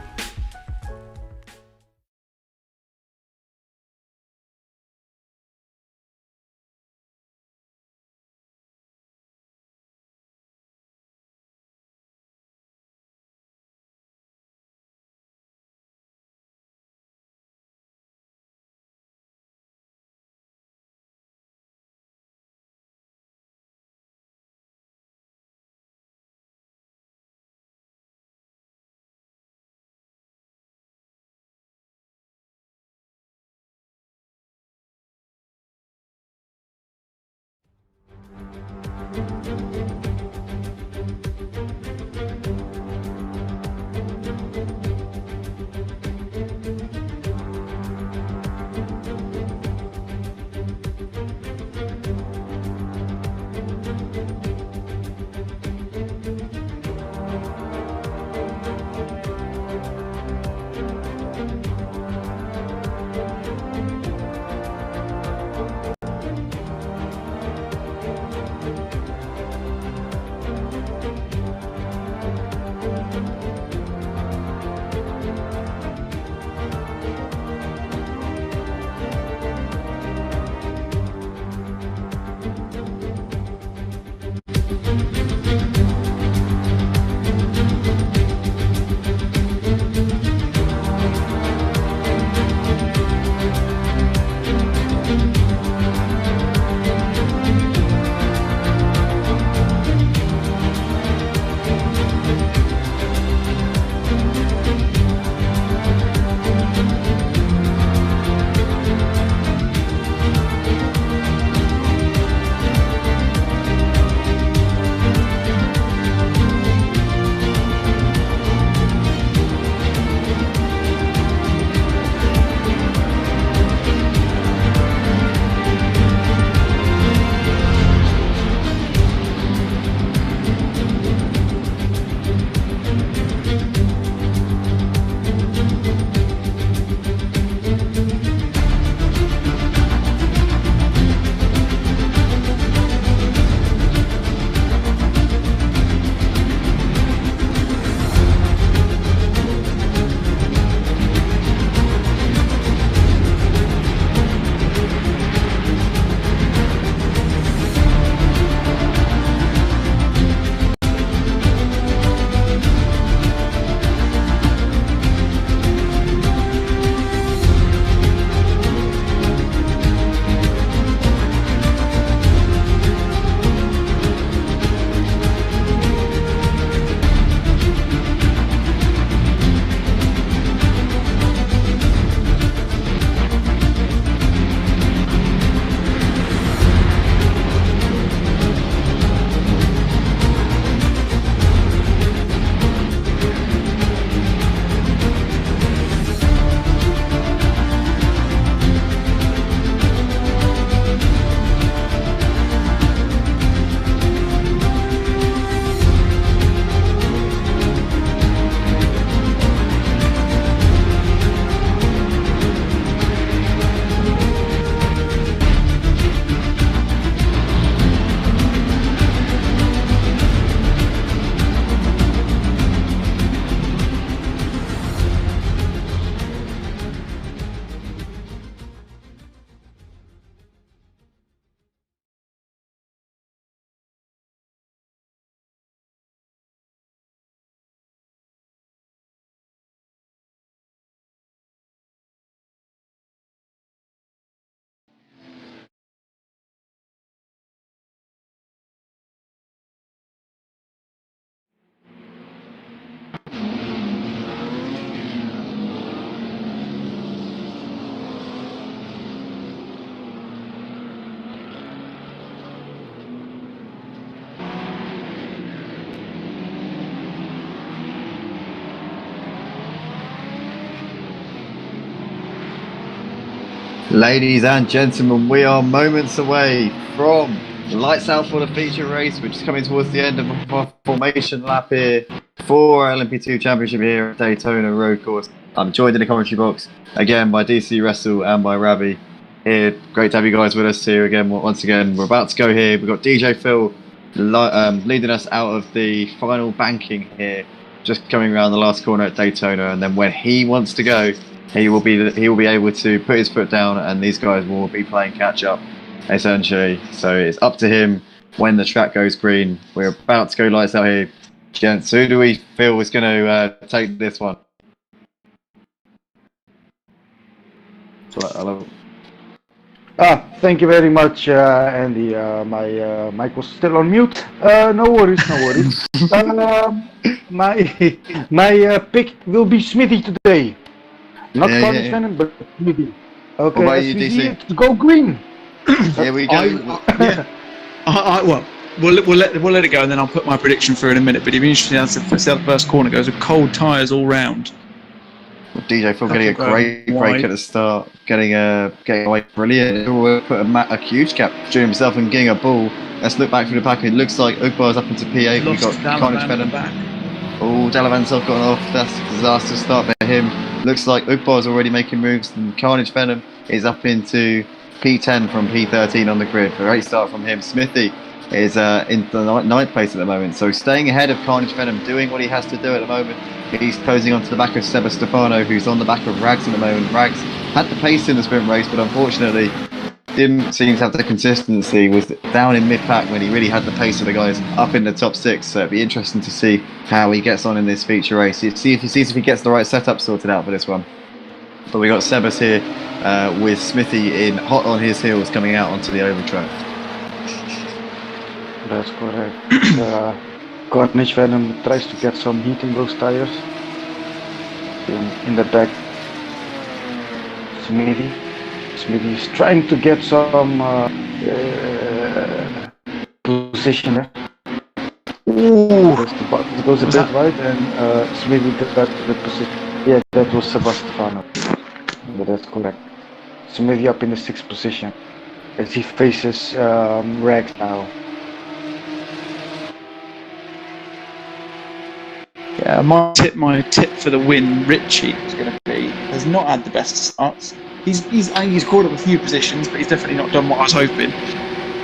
Ladies and gentlemen, we are moments away from lights out for the feature race, which is coming towards the end of our formation lap here for LMP2 Championship here at Daytona Road Course. I'm joined in the commentary box again by DC Wrestle and by Ravi here. Great to have you guys with us here again. Once again, we're about to go here. We've got DJ Phil leading us out of the final banking here, just coming around the last corner at Daytona, and then when he wants to go, he will be able to put his foot down, and these guys will be playing catch up essentially. So it's up to him when the track goes green. We're about to go lights out here, gents. Who do we feel is going to take this one? Hello. Thank you very much, Andy. My mic was still on mute. No worries, no worries. My pick will be Smithy today. Not Carnage Venom, but Smithy. Okay, what about you, DC? Go green. Here we go. Well, we'll let it go, and then I'll put my prediction through in a minute. But it'd be interesting to see how the first corner goes with cold tyres all round. DJ Phil getting a great break at the start, getting away brilliant. We'll put a huge gap between himself and getting a ball. Let's look back through the pack. It looks like Ugbar's up into P8. We've got Carnage Venom. Oh, Delavanzov got off. That's a disaster start for him. Looks like Ugbar's already making moves, and Carnage Venom is up into P10 from P13 on the grid. A great start from him. Smithy is in the ninth place at the moment, so staying ahead of Carnage Venom, doing what he has to do at the moment. He's closing onto the back of Sebastefano, who's on the back of Rags at the moment. Rags had the pace in the sprint race, but unfortunately didn't seem to have the consistency, was down in mid-pack when he really had the pace of the guys up in the top six. So it'd be interesting to see how he gets on in this feature race. See if he gets the right setup sorted out for this one. But we got Sebas here with Smithy in hot on his heels coming out onto the oval track. That's correct. Carnage Venom tries to get some heat in those tires. In the back, Smithy is trying to get some position there. Ooh, it goes a bit right, and Smithy got the position. Yeah, that was Sebastefano. But that's correct. Smithy up in the 6th position as he faces Rags now. Yeah, my tip for the win, Richie, is going to be, has not had the best starts. He's caught up a few positions, but he's definitely not done what I was hoping.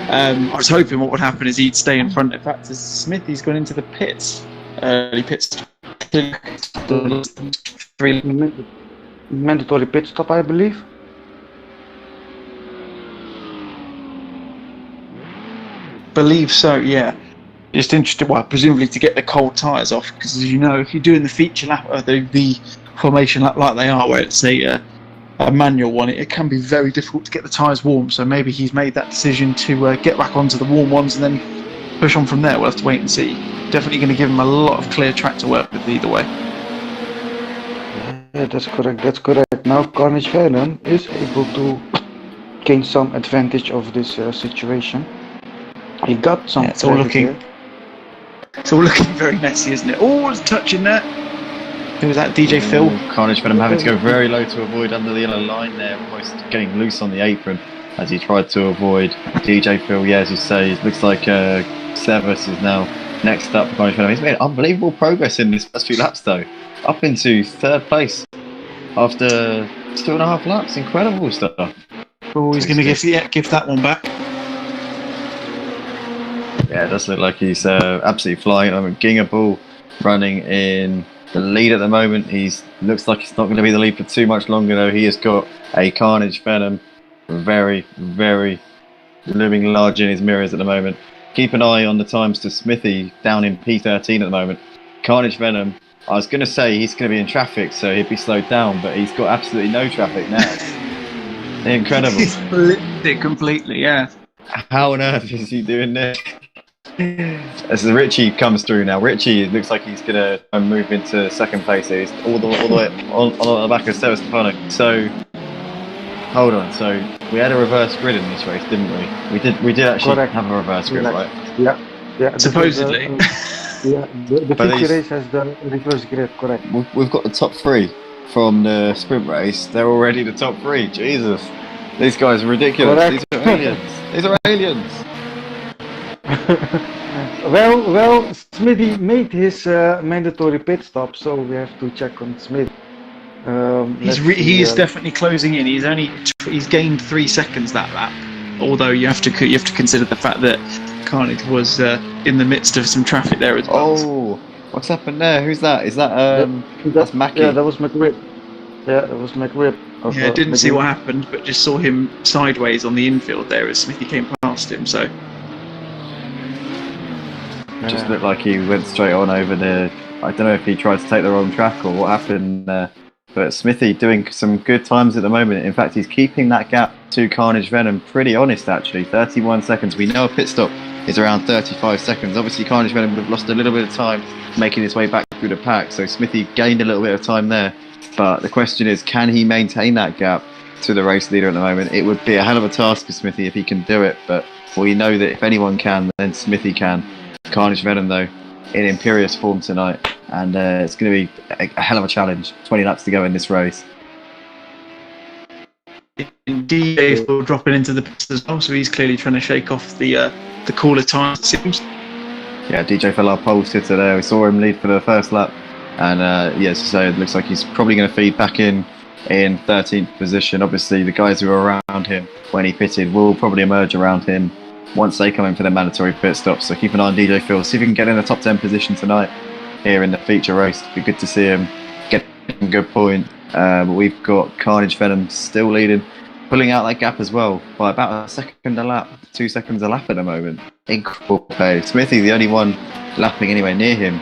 I was hoping what would happen is he'd stay in front. In fact, as Smithy's gone into the pits, early pits. 3 mandatory pit stop, I believe. Believe so, yeah. Just interested, well, presumably to get the cold tyres off, because as you know, if you're doing the feature lap or the formation lap like they are, where it's a manual one, it can be very difficult to get the tyres warm. So maybe he's made that decision to get back onto the warm ones and then push on from there. We'll have to wait and see. Definitely going to give him a lot of clear track to work with either way. Yeah, that's correct. Now Carnage Venom is able to gain some advantage of this situation. He got some. Yeah, it's all looking very messy, isn't it? Oh, it's touching there. Who was that? DJ Phil? Carnage Venom having to go very low to avoid under the yellow line there, almost getting loose on the apron as he tried to avoid DJ Phil. Yeah, as you say, it looks like Severs is now next up for Carnage Venom. He's made unbelievable progress in his first few laps though, up into 3rd place after 2.5 laps. Incredible stuff. Oh, he's going to give that one back. Yeah, it does look like he's absolutely flying. I mean, Ginga Bull running in the lead at the moment. Looks like he's not going to be the lead for too much longer though. He has got a Carnage Venom very, very looming large in his mirrors at the moment. Keep an eye on the times to Smithy down in P13 at the moment. Carnage Venom, I was going to say he's going to be in traffic, so he'd be slowed down, but he's got absolutely no traffic now. Incredible. He's flipped it completely, yeah. How on earth is he doing this? As Richie comes through now, Richie looks like he's going to move into 2nd place. He's all the way on the back of Sebastefano. So, hold on. So, we had a reverse grid in this race, didn't we? We did actually have a reverse grid, right? Yeah. Supposedly. The feature race has the reverse grid, correct. We've got the top 3 from the sprint race. They're already the top 3. Jesus. These guys are ridiculous. Correct. These are aliens. These are aliens. Well, Smithy made his mandatory pit stop, so we have to check on Smith. He is definitely closing in. He's gained 3 seconds that lap. Although you have to consider the fact that Carnage was in the midst of some traffic there as well. Oh, what's happened there? Who's that? Is that that's Mackie? Yeah, that was McRib. Yeah, that was McRib. Yeah, didn't see what happened, but just saw him sideways on the infield there as Smithy came past him. So just looked like he went straight on over the. I don't know if he tried to take the wrong track or what happened there. But Smithy doing some good times at the moment. In fact, he's keeping that gap to Carnage Venom pretty honest, actually. 31 seconds. We know a pit stop is around 35 seconds. Obviously, Carnage Venom would have lost a little bit of time making his way back through the pack. So Smithy gained a little bit of time there. But the question is, can he maintain that gap to the race leader at the moment? It would be a hell of a task for Smithy if he can do it. But we know that if anyone can, then Smithy can. Carnage Venom, though, in imperious form tonight. And it's going to be a hell of a challenge. 20 laps to go in this race. DJ is still dropping into the pits as well, so he's clearly trying to shake off the cooler times, it seems. Yeah, DJ fell our pole sitter there. We saw him lead for the first lap. And yeah, as I say, it looks like he's probably going to feed back in 13th position. Obviously, the guys who are around him when he pitted will probably emerge around him once they come in for their mandatory pit stops. So keep an eye on DJ Phil. See if he can get in the top 10 position tonight here in the feature race. It'd be good to see him get a good point. But we've got Carnage Venom still leading, pulling out that gap as well by about a second a lap, 2 seconds a lap at the moment. Incredible pace. Smithy, the only one lapping anywhere near him.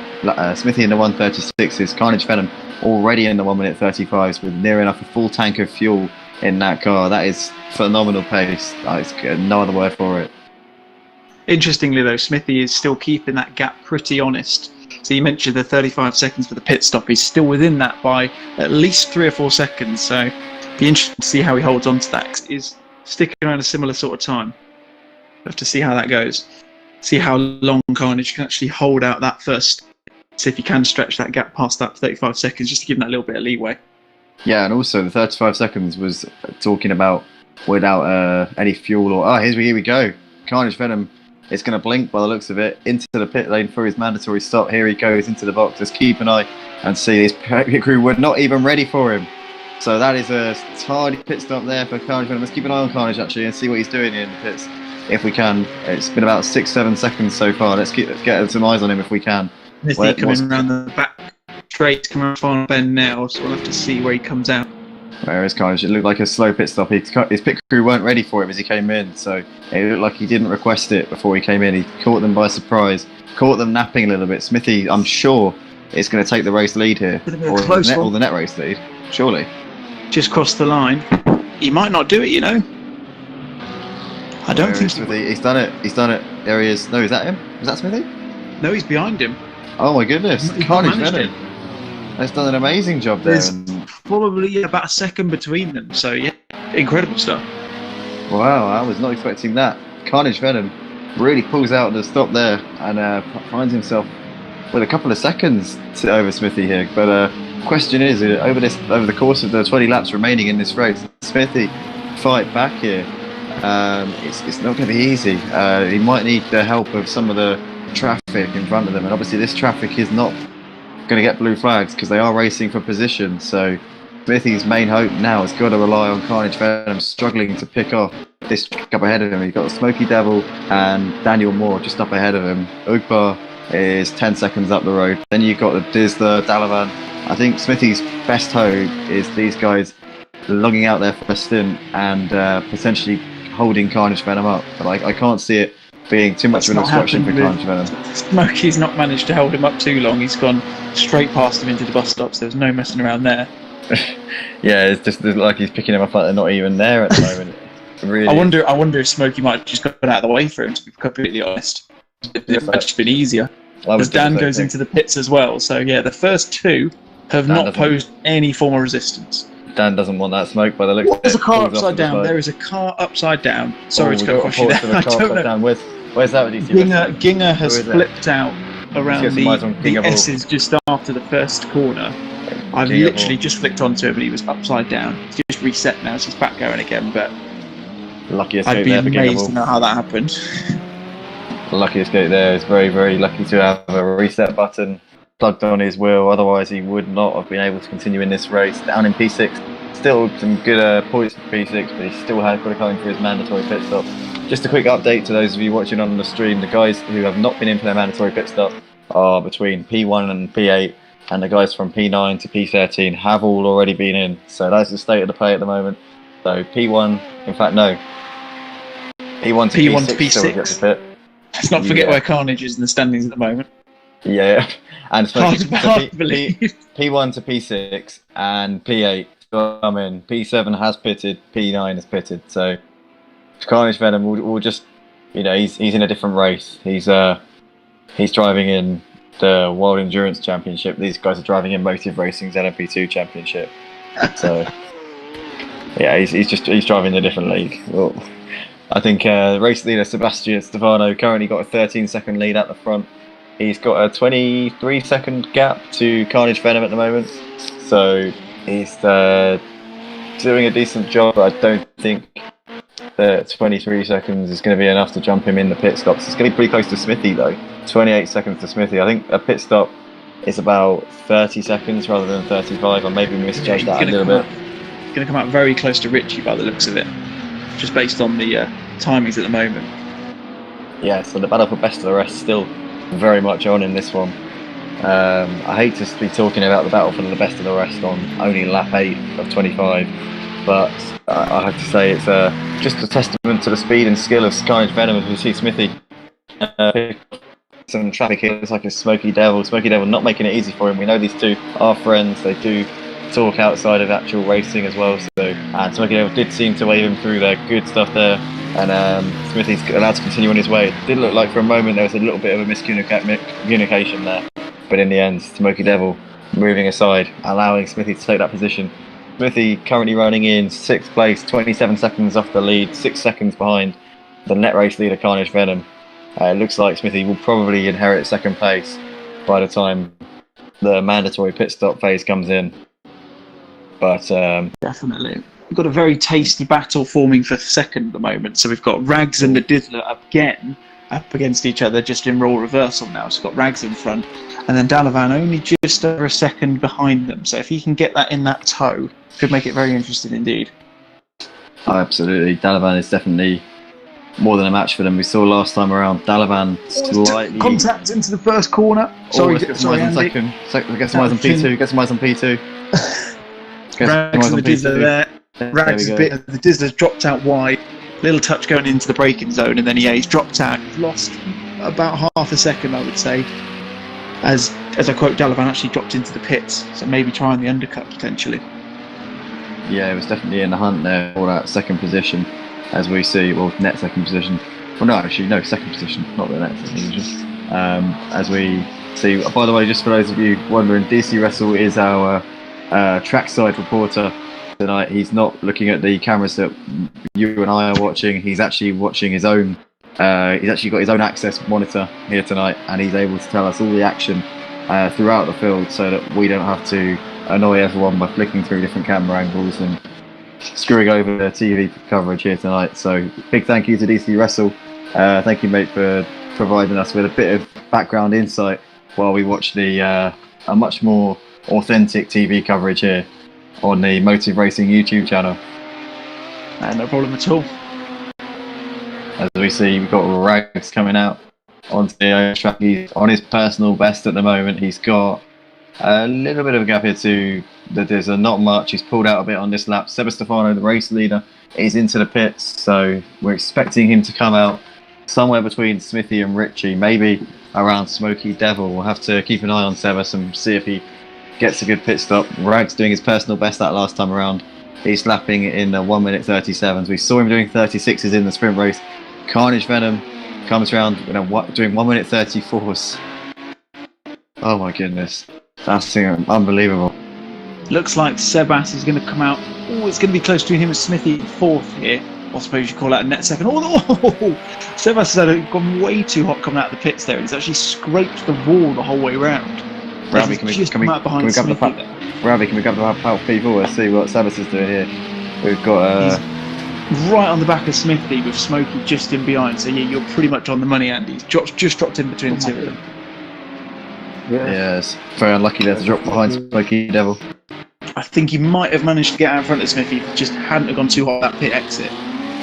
Smithy in the 1:36 Carnage Venom already in the 1:35 with near enough a full tank of fuel in that car. That is phenomenal pace. It's no other word for it. Interestingly, though, Smithy is still keeping that gap pretty honest. So you mentioned the 35 seconds for the pit stop. He's still within that by at least 3 or 4 seconds. So be interesting to see how he holds on to that. 'Cause he's sticking around a similar sort of time. We'll have to see how that goes. See how long Carnage can actually hold out that first. See if he can stretch that gap past that 35 seconds, just to give him that little bit of leeway. Yeah, and also the 35 seconds was talking about without any fuel or... here we go. Carnage Venom is going to blink by the looks of it into the pit lane for his mandatory stop. Here he goes into the box. Let's keep an eye and see. His pit crew were not even ready for him. So that is a tardy pit stop there for Carnage Venom. Let's keep an eye on Carnage actually and see what he's doing in the pits if we can. It's been about 6-7 seconds so far. Let's get some eyes on him if we can. Smithy coming around the back straight, coming around final bend now, so we'll have to see where he comes out. Where is Carnage? It looked like a slow pit stop. His pit crew weren't ready for him as he came in, so it looked like he didn't request it before he came in. He caught them by surprise, caught them napping a little bit. Smithy, I'm sure, is going to take the race lead here, or the net race lead, surely. Just crossed the line. He might not do it, you know. I don't think Smithy. He's done it. He's done it. There he is. No, is that him? Is that Smithy? No, he's behind him. Oh my goodness! He's Carnage managed Venom has done an amazing job there. There's probably about a second between them. So yeah, incredible stuff. Wow, I was not expecting that. Carnage Venom really pulls out the stop there and finds himself with a couple of seconds over Smithy here. But question is, over the course of the 20 laps remaining in this race, Smithy fight back here. It's not going to be easy. He might need the help of some of the traffic in front of them, and obviously this traffic is not going to get blue flags because they are racing for position. So Smithy's main hope now has got to rely on Carnage Venom struggling to pick off this track up ahead of him. You've got Smoky Devil and Daniel Moore just up ahead of him. Ugbar is 10 seconds up the road. Then you've got the Dizzler, Dalavan. I think Smithy's best hope is these guys logging out their first stint and potentially holding Carnage Venom up. But I can't see it being too much of an obstruction for Carnage Venom. Smokey's not managed to hold him up too long. He's gone straight past him into the bus stops. There's no messing around there. Yeah, it's just like he's picking him up like they're not even there at the moment. Really. I wonder if Smokey might have just got out of the way for him, to be completely honest. It might have just been easier. As Dan goes into the pits as well. So yeah, the first two have not posed any form of resistance. Dan doesn't want that smoke by the looks of it. There's a car upside down. There is a car upside down. Sorry to go across you there. I don't know. Where's that? Ginger has flipped out around the S's just after the first corner. I've literally just flicked onto him and he was upside down. He's just reset now, so he's back going again. But Lucky escape I'd be there for amazed Gigable. to know how that happened. Lucky escape there. He's very, very lucky to have a reset button plugged on his wheel. Otherwise, he would not have been able to continue in this race. Down in P6, still some good points for P6, but he still had got to go in for his mandatory pit stop. Just a quick update to those of you watching on the stream: the guys who have not been in for their mandatory pit stop are between P1 and P8, and the guys from P9 to P13 have all already been in. So that's the state of the play at the moment. So P1, in fact, no. P1 to P1 P6, to P6. still gets to pit. Let's not forget Yeah. where Carnage is in the standings at the moment. Yeah, and Hard so to believe. P1 to P6 and P8 come in. P7 has pitted, P9 has pitted. So Carnage Venom will just, he's in a different race. He's driving in the World Endurance Championship. These guys are driving in Motive Racing's LMP2 Championship. So yeah, he's driving in a different league. Well, I think race leader Sebastian Stefano currently got a 13-second lead at the front. He's got a 23-second gap to Carnage Venom at the moment. So he's doing a decent job, but I don't think that 23 seconds is going to be enough to jump him in the pit stops. It's going to be pretty close to Smithy though. 28 seconds to Smithy. I think a pit stop is about 30 seconds rather than 35. I maybe misjudged that a little bit. He's going to come out very close to Richie by the looks of it, just based on the timings at the moment. Yeah, so the battle for best of the rest still very much on in this one. I hate to be talking about the battle for the best of the rest on only lap 8 of 25, but I have to say it's just a testament to the speed and skill of Carnage Venom as we see Smithy some traffic here. It's like a Smoky Devil not making it easy for him. We know these two are friends. They do talk outside of actual racing as well. And Smoky Devil did seem to wave him through their good stuff there, and Smithy's allowed to continue on his way. It did look like for a moment there was a little bit of a miscommunication there, but in the end, Smoky Devil moving aside, allowing Smithy to take that position. Smithy currently running in 6th place, 27 seconds off the lead, 6 seconds behind the net race leader Carnage Venom. It looks like Smithy will probably inherit 2nd place by the time the mandatory pit stop phase comes in. But Definitely. We've got a very tasty battle forming for 2nd at the moment. So we've got Rags and the Dizzler again up against each other, just in role reversal now. So we've got Rags in front, and then Dalavan only just over a second behind them. So if he can get that in that toe, could make it very interesting indeed. Absolutely, Dalavan is definitely more than a match for them. We saw last time around Dalavan slightly Contact into the first corner. Sorry, get some eyes on second. Get some eyes on P2. Get some eyes on P2. Rags and the Dizzler there. Rags a bit. The Dizzler's dropped out wide. Little touch going into the braking zone, and then he's dropped out. He's lost about half a second, I would say. As I quote, Dalavan actually dropped into the pits, so maybe trying the undercut potentially. Yeah, it was definitely in the hunt there for that 2nd position, as we see. Well, net 2nd position. Well, no, actually, no, 2nd position, not the net 2nd position. As we see. By the way, just for those of you wondering, DC Russell is our trackside reporter tonight. He's not looking at the cameras that you and I are watching. He's actually watching his own. He's actually got his own access monitor here tonight, and he's able to tell us all the action throughout the field, so that we don't have to annoy everyone by flicking through different camera angles and screwing over the TV coverage here tonight. So big thank you to DC Russell. Thank you, mate, for providing us with a bit of background insight while we watch the a much more authentic TV coverage here on the Motive Racing YouTube channel. No problem at all. As we see, we've got Rags coming out onto the track. He's on his personal best at the moment. He's got a little bit of a gap here to the Dizzler, not much. He's pulled out a bit on this lap. Stefano, the race leader, is into the pits, so we're expecting him to come out somewhere between Smithy and Richie, maybe around Smoky Devil. We'll have to keep an eye on Sebas and see if he gets a good pit stop. Rags doing his personal best that last time around. He's lapping in 1 minute 37s. We saw him doing 36s in the sprint race. Carnage Venom comes around doing 1 minute 34s. Oh my goodness. That's unbelievable. Looks like Sebas is going to come out. Oh, it's going to be close between him and Smithy 4th here. I suppose you call that a net 2nd. Oh, Sebas has gone way too hot coming out of the pits there. He's actually scraped the wall the whole way around. Ravi, can we grab the P4? Let's see what Sebas is doing here. We've got right on the back of Smithy with Smokey just in behind. So yeah, you're pretty much on the money, Andy. He's just dropped in between the two of them. Yeah, it's very unlucky there to drop behind Smokey Devil. I think he might have managed to get out in front of Smithy if he just hadn't have gone too hot that pit exit.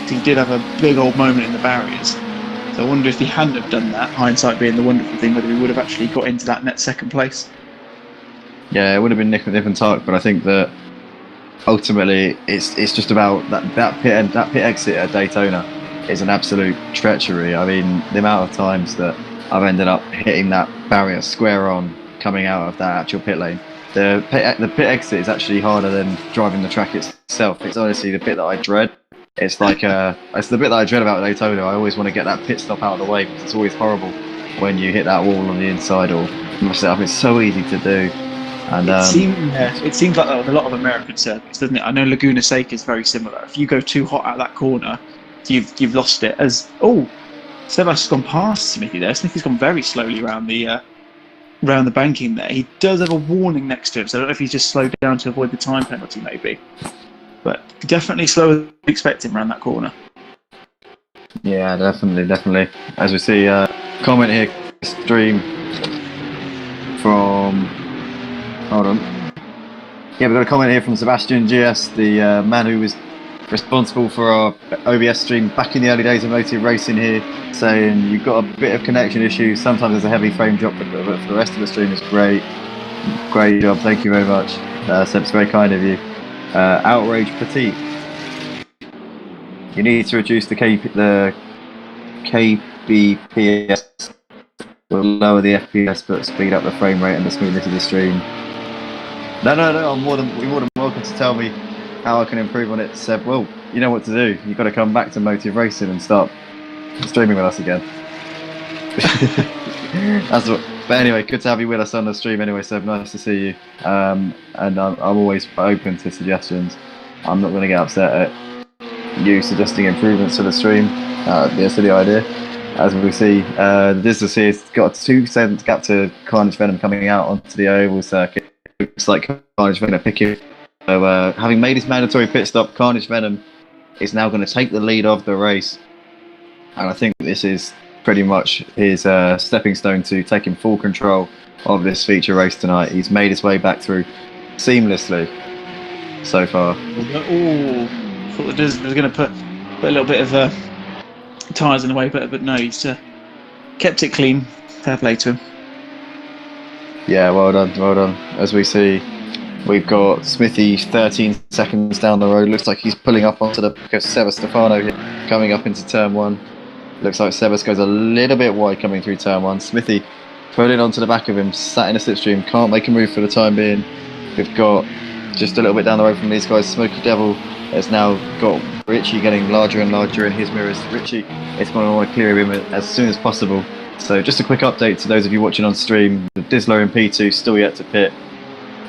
He did have a big old moment in the barriers. So I wonder if he hadn't have done that, hindsight being the wonderful thing, whether he would have actually got into that net second place. Yeah, it would have been nip and tuck, but I think that ultimately it's just about that pit exit at Daytona is an absolute treachery. I mean, the amount of times that I've ended up hitting that barrier square on coming out of that actual pit lane. The pit exit is actually harder than driving the track itself. It's honestly the bit that I dread. It's like it's the bit that I dread about Daytona. I always want to get that pit stop out of the way because it's always horrible when you hit that wall on the inside or mess it up. It's so easy to do. And it seems like that with a lot of American circuits, doesn't it? I know Laguna Seca is very similar. If you go too hot out of that corner, you've lost it. Sebas has gone past Smithy there. Smithy's gone very slowly around the banking there. He does have a warning next to him, so I don't know if he's just slowed down to avoid the time penalty, maybe. But definitely slower than we expect him around that corner. Yeah, definitely. As we see, comment here, stream from. Hold on. Yeah, we've got a comment here from Sebastian GS, the man who was responsible for our OBS stream back in the early days of motive racing here, saying you've got a bit of connection issues. Sometimes there's a heavy frame drop, but for the rest of the stream it's great. Great job, thank you very much. Seb, it's very kind of you. Outrage Petite. You need to reduce the kbps. Will lower the FPS but speed up the frame rate and the smoothness of the stream. No, you're more than welcome to tell me how I can improve on it, Seb. Well, you know what to do. You've got to come back to Motive Racing and start streaming with us again. But anyway, good to have you with us on the stream anyway, Seb. Nice to see you. And I'm always open to suggestions. I'm not going to get upset at you suggesting improvements to the stream. That's the idea. As we see, the distance here has got a 2 second gap to Carnage Venom coming out onto the oval circuit. Looks like Carnage Venom picking. So, having made his mandatory pit stop, Carnage Venom is now going to take the lead of the race. And I think this is pretty much his stepping stone to taking full control of this feature race tonight. He's made his way back through seamlessly so far. Oh, thought the was going to put a little bit of tyres in the way, but no, he's kept it clean. Fair play to him. Yeah, well done. As we see, we've got Smithy 13 seconds down the road. Looks like he's pulling up onto the back of Stefano here, coming up into turn 1. Looks like Sebas goes a little bit wide coming through turn 1. Smithy pulling onto the back of him, sat in a slipstream, can't make a move for the time being. We've got just a little bit down the road from these guys. Smokey Devil has now got Richie getting larger and larger in his mirrors. Richie is going to want to clear him as soon as possible. So just a quick update to those of you watching on stream. The Dizzler in P2 still yet to pit.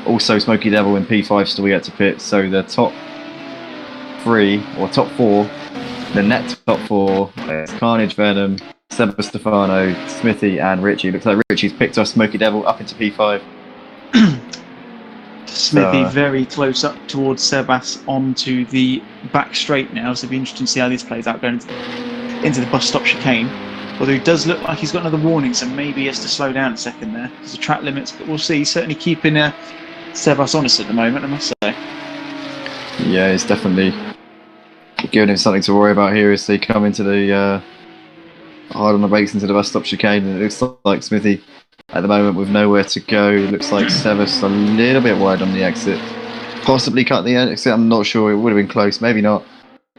Also Smokey Devil in P5 still yet to pit. So the top 3 or top 4, the net top 4 is Carnage Venom, Stefano, Smithy and Richie. Looks like Richie's picked up Smokey Devil up into P5. Smithy very close up towards Sebas onto the back straight now, so it'll be interesting to see how this plays out going into the bus stop chicane. Although he does look like he's got another warning, so maybe he has to slow down a second there. There's the track limits, but we'll see. He's certainly keeping Sebas honest at the moment, I must say. Yeah, it's definitely giving him something to worry about here as they come into the hard on the brakes into the bus stop chicane. And it looks like Smithy at the moment with nowhere to go. It looks like Sebas a little bit wide on the exit. Possibly cut the exit, I'm not sure. It would have been close, maybe not.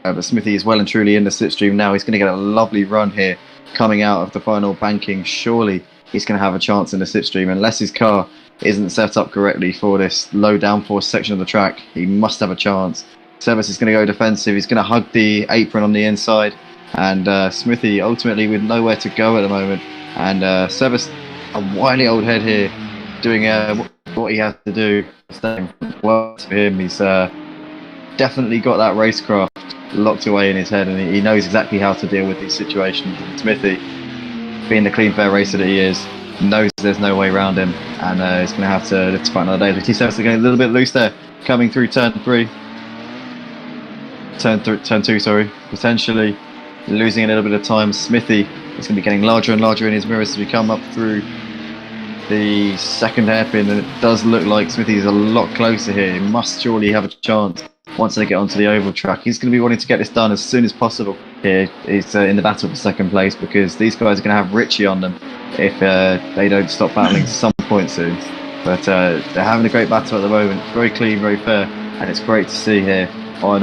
But Smithy is well and truly in the slipstream now. He's going to get a lovely run here coming out of the final banking. Surely he's going to have a chance in the slipstream unless his car isn't set up correctly for this low downforce section of the track. He must have a chance. Sebas is going to go defensive. He's going to hug the apron on the inside. And Smithy ultimately with nowhere to go at the moment. And Sebas, a wily old head here, doing what he has to do. Staying well for him. He's definitely got that racecraft locked away in his head, and he knows exactly how to deal with these situations. And Smithy, being the clean fair racer that he is, knows there's no way around him, and he's going to have to live to fight another day. The T7s are getting a little bit loose there, coming through turn 3. turn two, sorry, potentially losing a little bit of time. Smithy is going to be getting larger and larger in his mirrors as we come up through the second hairpin, and it does look like Smithy's a lot closer here. He must surely have a chance once they get onto the oval track. He's going to be wanting to get this done as soon as possible here. He's in the battle for second place because these guys are going to have Richie on them if they don't stop battling some point soon. But they're having a great battle at the moment. Very clean, very fair, and it's great to see here on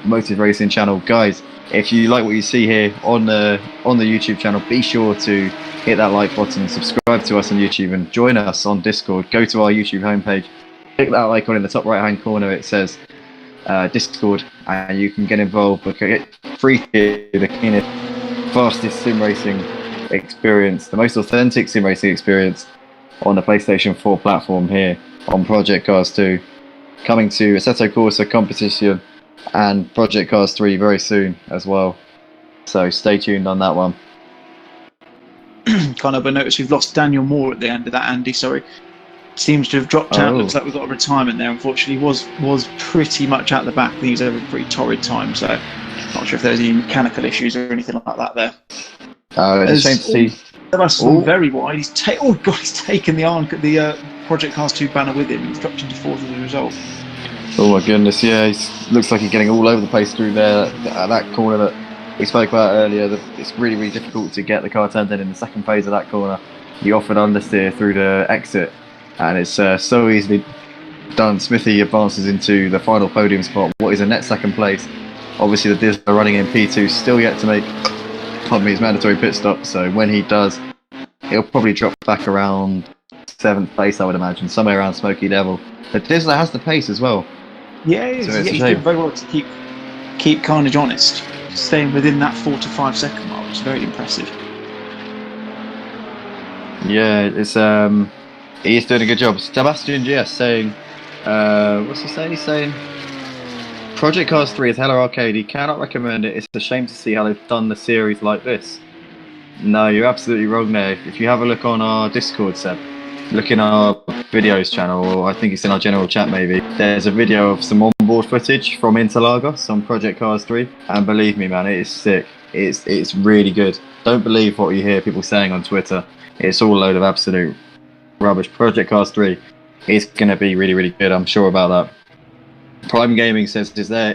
Motive Racing channel. Guys, if you like what you see here on the YouTube channel, be sure to hit that like button, subscribe to us on YouTube, and join us on Discord. Go to our YouTube homepage, click that icon in the top right hand corner. It says Discord, and you can get involved. Get free to the cleanest, fastest sim racing experience, the most authentic sim racing experience on the PlayStation 4 platform here on Project Cars 2. Coming to Assetto Corsa competition and Project Cars 3 very soon as well. So stay tuned on that one. Kind of, I noticed we've lost Daniel Moore at the end of that, Andy, sorry. Seems to have dropped out. Looks like we've got a retirement there, unfortunately. Was pretty much at the back. I think he was having a pretty torrid time, so not sure if there's any mechanical issues or anything like that there. It's a shame to see. Sebastian very wide. He's taken the Project Cars 2 banner with him. He's dropped into fourth as a result. Oh my goodness, yeah, looks like he's getting all over the place through there. That corner that we spoke about earlier, it's really, really difficult to get the car turned in the second phase of that corner. You often understeer through the exit, and it's so easily done. Smithy advances into the final podium spot, what is a net second place. Obviously the Diz are running in P2, still yet to make his mandatory pit stop, so when he does, he'll probably drop back around 7th place, I would imagine, somewhere around Smoky level. But Dizzler has the pace as well. Yeah, he's doing very well to keep Carnage honest, staying within that 4 to 5 second mark, which is very impressive. Yeah, it's he is doing a good job. Sebastian GS saying, what's he saying? He's saying, Project Cars 3 is hella arcade. He cannot recommend it. It's a shame to see how they've done the series like this. No, you're absolutely wrong there. If you have a look on our Discord, Seb, look in our videos channel, or I think it's in our general chat maybe, there's a video of some onboard footage from Interlagos on Project Cars 3, and believe me man, it is sick. It's really good. Don't believe what you hear people saying on Twitter. It's all a load of absolute rubbish. Project Cars 3 is going to be really, really good, I'm sure about that. Prime Gaming says, is there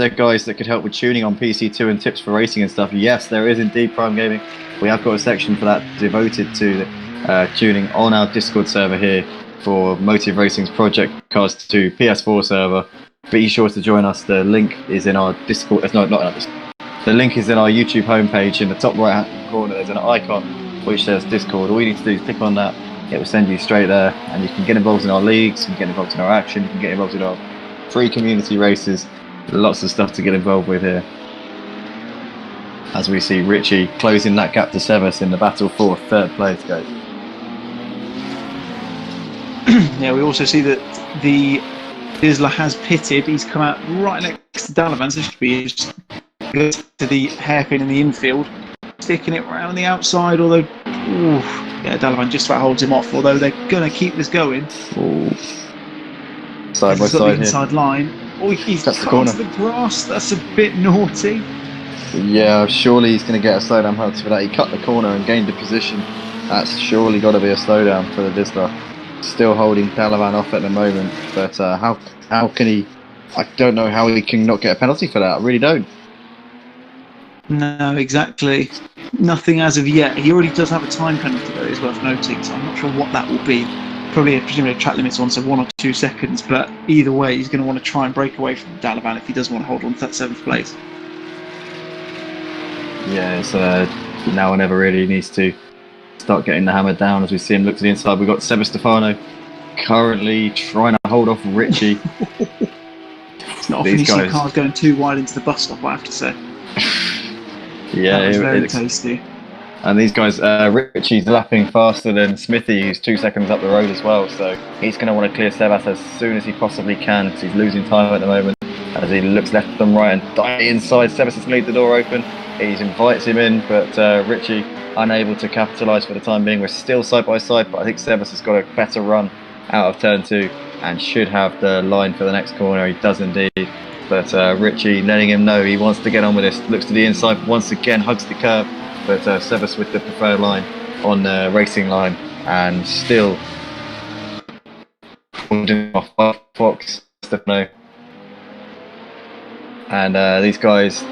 guys that could help with tuning on PC2 and tips for racing and stuff? Yes, there is indeed, Prime Gaming. We have got a section for that devoted to tuning on our Discord server here for Motive Racing's Project Cars 2 PS4 server. Be sure to join us. The link is in our Discord. Not in our Discord. The link is in our YouTube homepage. In the top right hand corner, there's an icon which says Discord. All you need to do is click on that. It will send you straight there, and you can get involved in our leagues, you can get involved in our action, you can get involved in our free community races. Lots of stuff to get involved with here. As we see Richie closing that gap to Sebas in the battle for third place, guys. Yeah, we also see that the Dizzler has pitted. He's come out right next to Dalavan, so this should be just good to the hairpin in the infield, sticking it around the outside, although yeah, Dalavan just about holds him off, although they're going to keep this going. Side by side inside here. line. Oh, he's That's the corner. the grass. That's a bit naughty. Yeah, surely he's going to get a slowdown penalty for that. He cut the corner and gained a position. That's surely got to be a slowdown for the Dizzler. Still holding Dalavan off at the moment, but how can he? I don't know how he can not get a penalty for that. I really don't. No, exactly. Nothing as of yet. He already does have a time penalty, though, it's worth noting, so I'm not sure what that will be. Probably presumably a track limit's on, so 1 or 2 seconds, but either way, he's going to want to try and break away from Dalavan if he does want to hold on to that 7th place. Yeah, it's now or never really. He needs to start getting the hammer down. As we see him look to the inside, we've got Sebastefano currently trying to hold off Richie. It's not often you see cars going too wide into the bus stop, I have to say. Yeah, that was very tasty. And these guys, Richie's lapping faster than Smithy, who's 2 seconds up the road as well. So he's going to want to clear Sebas as soon as he possibly can, because he's losing time at the moment. As he looks left and right and dive inside, Sebas has leave the door open. He invites him in, but Richie unable to capitalise for the time being. We're still side by side, but I think Sebas has got a better run out of turn 2 and should have the line for the next corner. He does indeed. but Richie letting him know he wants to get on with this. Looks to the inside once again, hugs the curb, but Sebas with the preferred line on the racing line, and still off Fox, Stefano. And these guys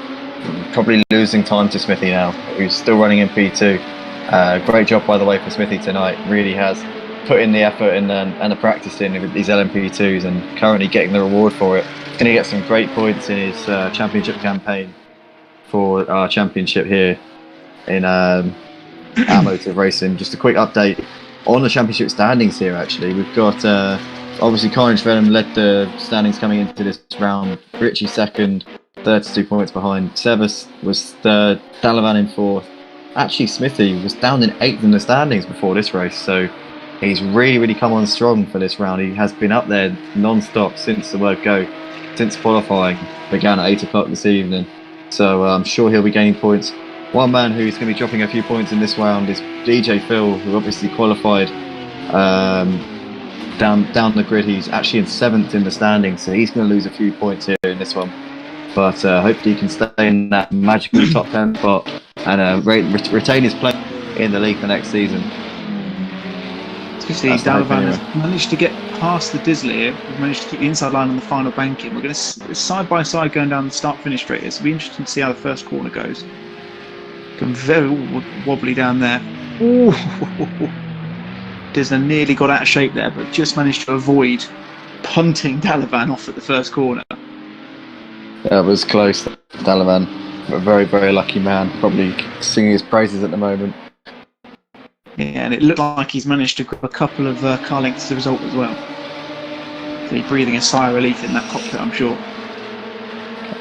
probably losing time to Smithy now, who's still running in P2. Great job, by the way, for Smithy tonight. Really has put in the effort and the practice in with these LMP2s, and currently getting the reward for it. Going to get some great points in his championship campaign for our championship here in automotive racing. Just a quick update on the championship standings here. Actually, we've got obviously Carnage Venom led the standings coming into this round. Richie second, 32 points behind. Sebas was third, Dalavan in fourth. Actually, Smithy was down in eighth in the standings before this race, so he's really come on strong for this round. He has been up there non-stop since the word go, since qualifying began at 8 o'clock this evening. So I'm sure he'll be gaining points. One man who's going to be dropping a few points in this round is DJ Phil, who obviously qualified down the grid. He's actually in seventh in the standings, so he's going to lose a few points here in this one. But hopefully he can stay in that magical top 10 spot and retain his place in the league for next season. Especially Dalavan has managed to get past the Dizzler here. We've managed to keep the inside line on the final banking. We're going to side by side going down the start-finish straight here, so it'll be interesting to see how the first corner goes. Going very wobbly down there. Ooh. Dizzler nearly got out of shape there, but just managed to avoid punting Dalavan off at the first corner. That was close, Dalavan. A very lucky man. Probably singing his praises at the moment. Yeah, and it looked like he's managed to grab a couple of car lengths as a result as well. So he's breathing a sigh of relief in that cockpit, I'm sure.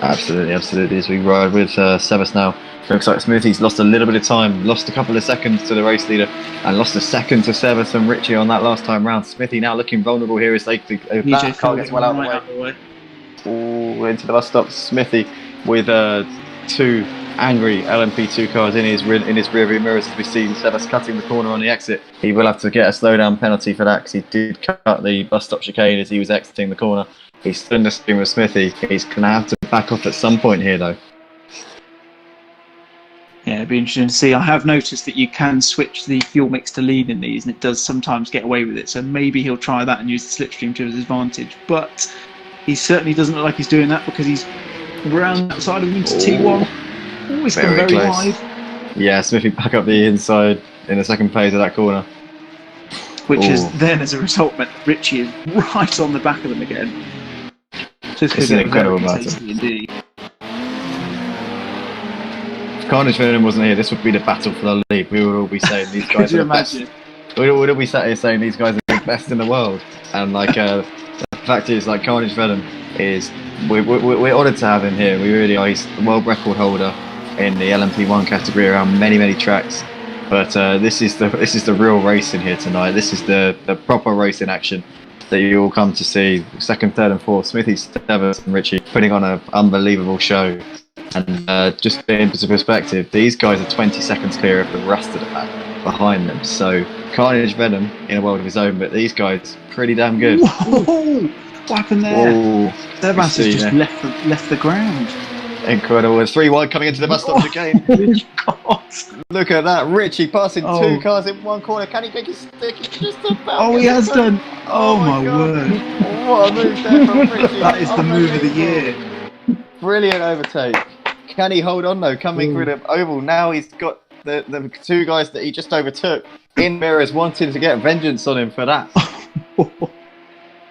Absolutely. As we ride with Sebas now. Looks like Smithy's lost a little bit of time, lost a couple of seconds to the race leader, and lost a second to Sebas and Richie on that last time round. Smithy now looking vulnerable here as that car gets well out of the way. Ooh, into the bus stop. Smithy with two angry LMP2 cars in his rearview mirrors, as we see Sebas cutting the corner on the exit. He will have to get a slowdown penalty for that, because he did cut the bus stop chicane as he was exiting the corner. He's still in the stream with Smithy. He's going to have to back off at some point here, though. Yeah, it'd be interesting to see. I have noticed that you can switch the fuel mix to lean in these, and it does sometimes get away with it. So maybe he'll try that and use the slipstream to his advantage. But he certainly doesn't look like he's doing that, because he's around that side of him into T1. Oh, he's gone very wide. Yeah, Smithy back up the inside in the second phase of that corner. Which is then, as a result, meant that Richie is right on the back of them again. So it's an incredible battle. Indeed. If Carnage Venom wasn't here, this would be the battle for the lead. We would all be saying these guys are the best. We would all be sat here saying these guys are the best in the world. And the fact is, Carnage Venom is, we're honoured to have him here. We really are. He's the world record holder in the LMP1 category around many traacks. But this is the real racing here tonight. This is the proper racing action that you all come to see. Second, third, and fourth. Smithy, Sebas, and Richie putting on an unbelievable show. And just into perspective, these guys are 20 seconds clear of the rest of the pack behind them. So Carnage Venom in a world of his own, but these guys pretty damn good. Whoa! What happened there? Sebas has just left the ground. Incredible. There's 3 wide coming into the bus stop chicane. God. Look at that. Richie passing 2 cars in one corner. Can he make his stick? Just about he has done. Oh my word. What a move there from Richie. That is the move of the year. Brilliant overtake. Can he hold on though? Coming through the oval. Now he's got the 2 guys that he just overtook in mirrors, wanting to get vengeance on him for that.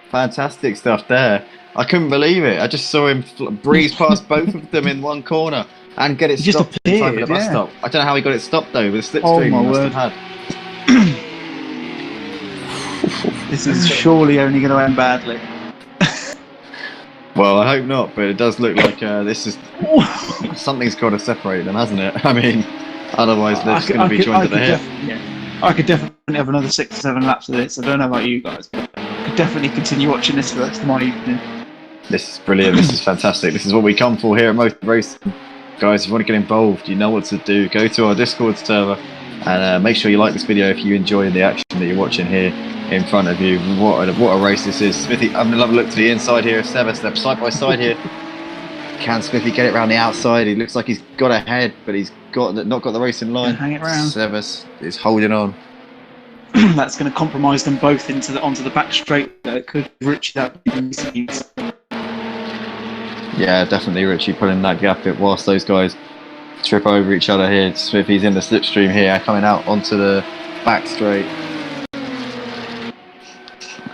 Fantastic stuff there. I couldn't believe it. I just saw him breeze past both of them in one corner and get it stopped in time for the bus stop. I don't know how he got it stopped though, with a slipstream he must have had. This is surely only going to end badly. Well, I hope not, but it does look like this is something's got to separate them, hasn't it? I mean, otherwise they're just going to be joined at the hip. I could definitely have another 6 or 7 laps of this. I don't know about you guys, but I could definitely continue watching this for the rest of my evening. This is brilliant. This is fantastic. This is what we come for here at Most Racing. Guys, if you want to get involved, you know what to do. Go to our Discord server and make sure you like this video if you enjoy the action that you're watching here in front of you. What a race this is. Smithy, I'm going to have a look to the inside here. Sebas, they're side by side here. Can Smithy get it around the outside? He looks like he's got ahead, but he's not got the racing line. Hang it round. Sebas is holding on. That's going to compromise them both onto the back straight. Could Richie that? Yeah, definitely Richie pulling that gap in whilst those guys trip over each other here. Smithy's in the slipstream here, coming out onto the back straight.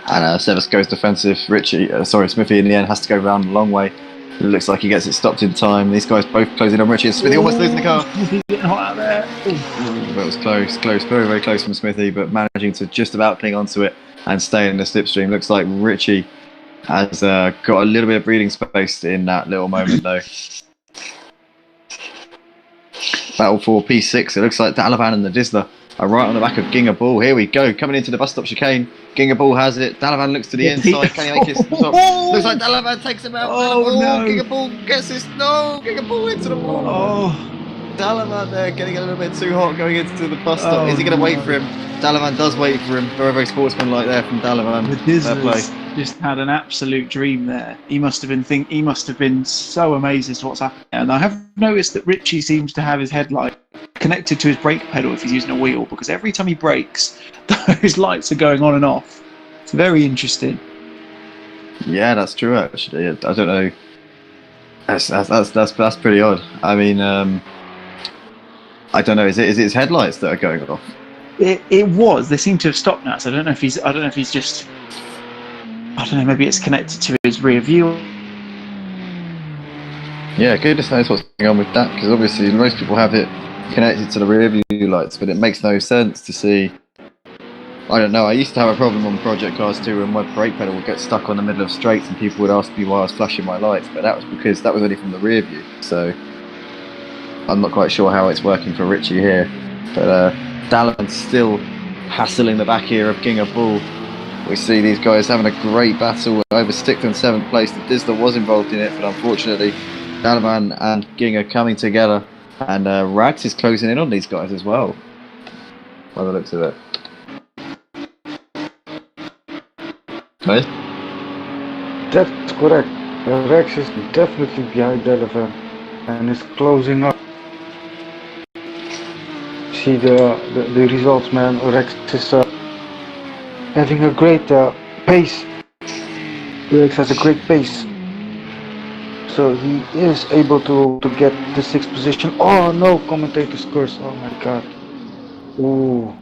And Sebas goes defensive. Smithy in the end has to go around a long way. It looks like he gets it stopped in time. These guys both closing on Richie. Smithy almost losing the car. He's getting hot out there. But it was close, very, very close from Smithy, but managing to just about cling onto it and stay in the slipstream. Looks like Richie has got a little bit of breathing space in that little moment, though. Battle for P6. It looks like Dalavan and the Dizzler are right on the back of Ginger Bull. Here we go, coming into the bus stop chicane. Ginger Bull has it. Dalavan looks to the inside. Can he make it stop? Looks like Dalavan takes him out. Oh, no. Ginger Bull gets this. No, Ginger Bull into the wall. Oh. Dalavan there getting a little bit too hot going into the bus stop. Is he going to wait for him? Dalavan does wait for him. Very, very sportsmanlike there from Dalavan. The Dizzler's just had an absolute dream there. He must have been so amazed as to what's happening. And I have noticed that Richie seems to have his headlight connected to his brake pedal if he's using a wheel, because every time he brakes, those lights are going on and off. It's very interesting. Yeah, that's true. Actually, I don't know. That's pretty odd. I mean, I don't know. Is it his headlights that are going off? It was. They seem to have stopped now. So I don't know if he's just. I don't know. Maybe it's connected to his rear view. Yeah, goodness knows what's going on with that, because obviously most people have it connected to the rear view lights, but it makes no sense to see. I don't know. I used to have a problem on Project Cars too, when my brake pedal would get stuck on the middle of straights, and people would ask me why I was flashing my lights, but that was because that was only from the rear view. So I'm not quite sure how it's working for Richie here, but Dalavan's still hassling the back here of Ginger Bull. We see these guys having a great battle over 6th and 7th place. The Dizzler was involved in it, but unfortunately Dalavan and Ginger coming together, and Rags is closing in on these guys as well by the looks of it. Okay. That's correct. Rex is definitely behind Dalavan and is closing up. See the results, man. Rex is having a great pace. Rex has a great pace, so he is able to get the 6th position. Oh no, commentator's curse. Oh my god. Ooh.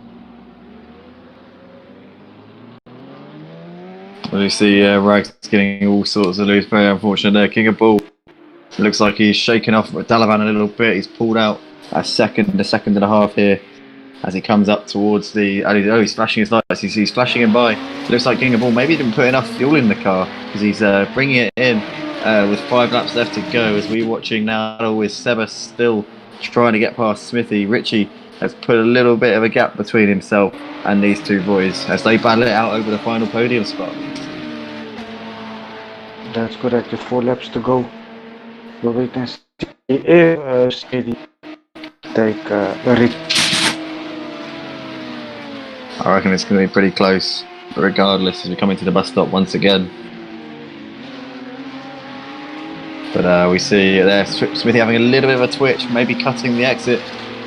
Well, you see Rags getting all sorts of loose. Very unfortunate there. King of Bull looks like he's shaken off Dalavan a little bit. He's pulled out a second and a half here as he comes up towards the. He's flashing his lights. He's flashing him by. Looks like King of Bull maybe didn't put enough fuel in the car, because he's bringing it in with 5 laps left to go. As we're watching now with Sebas still trying to get past Smithy. Richie has put a little bit of a gap between himself and these two boys as they battle it out over the final podium spot. That's correct. With 4 laps to go. We'll wait and see if Smithy take the rig. I reckon it's going to be pretty close, regardless, as we come into the bus stop once again. But we see there Smithy having a little bit of a twitch, maybe cutting the exit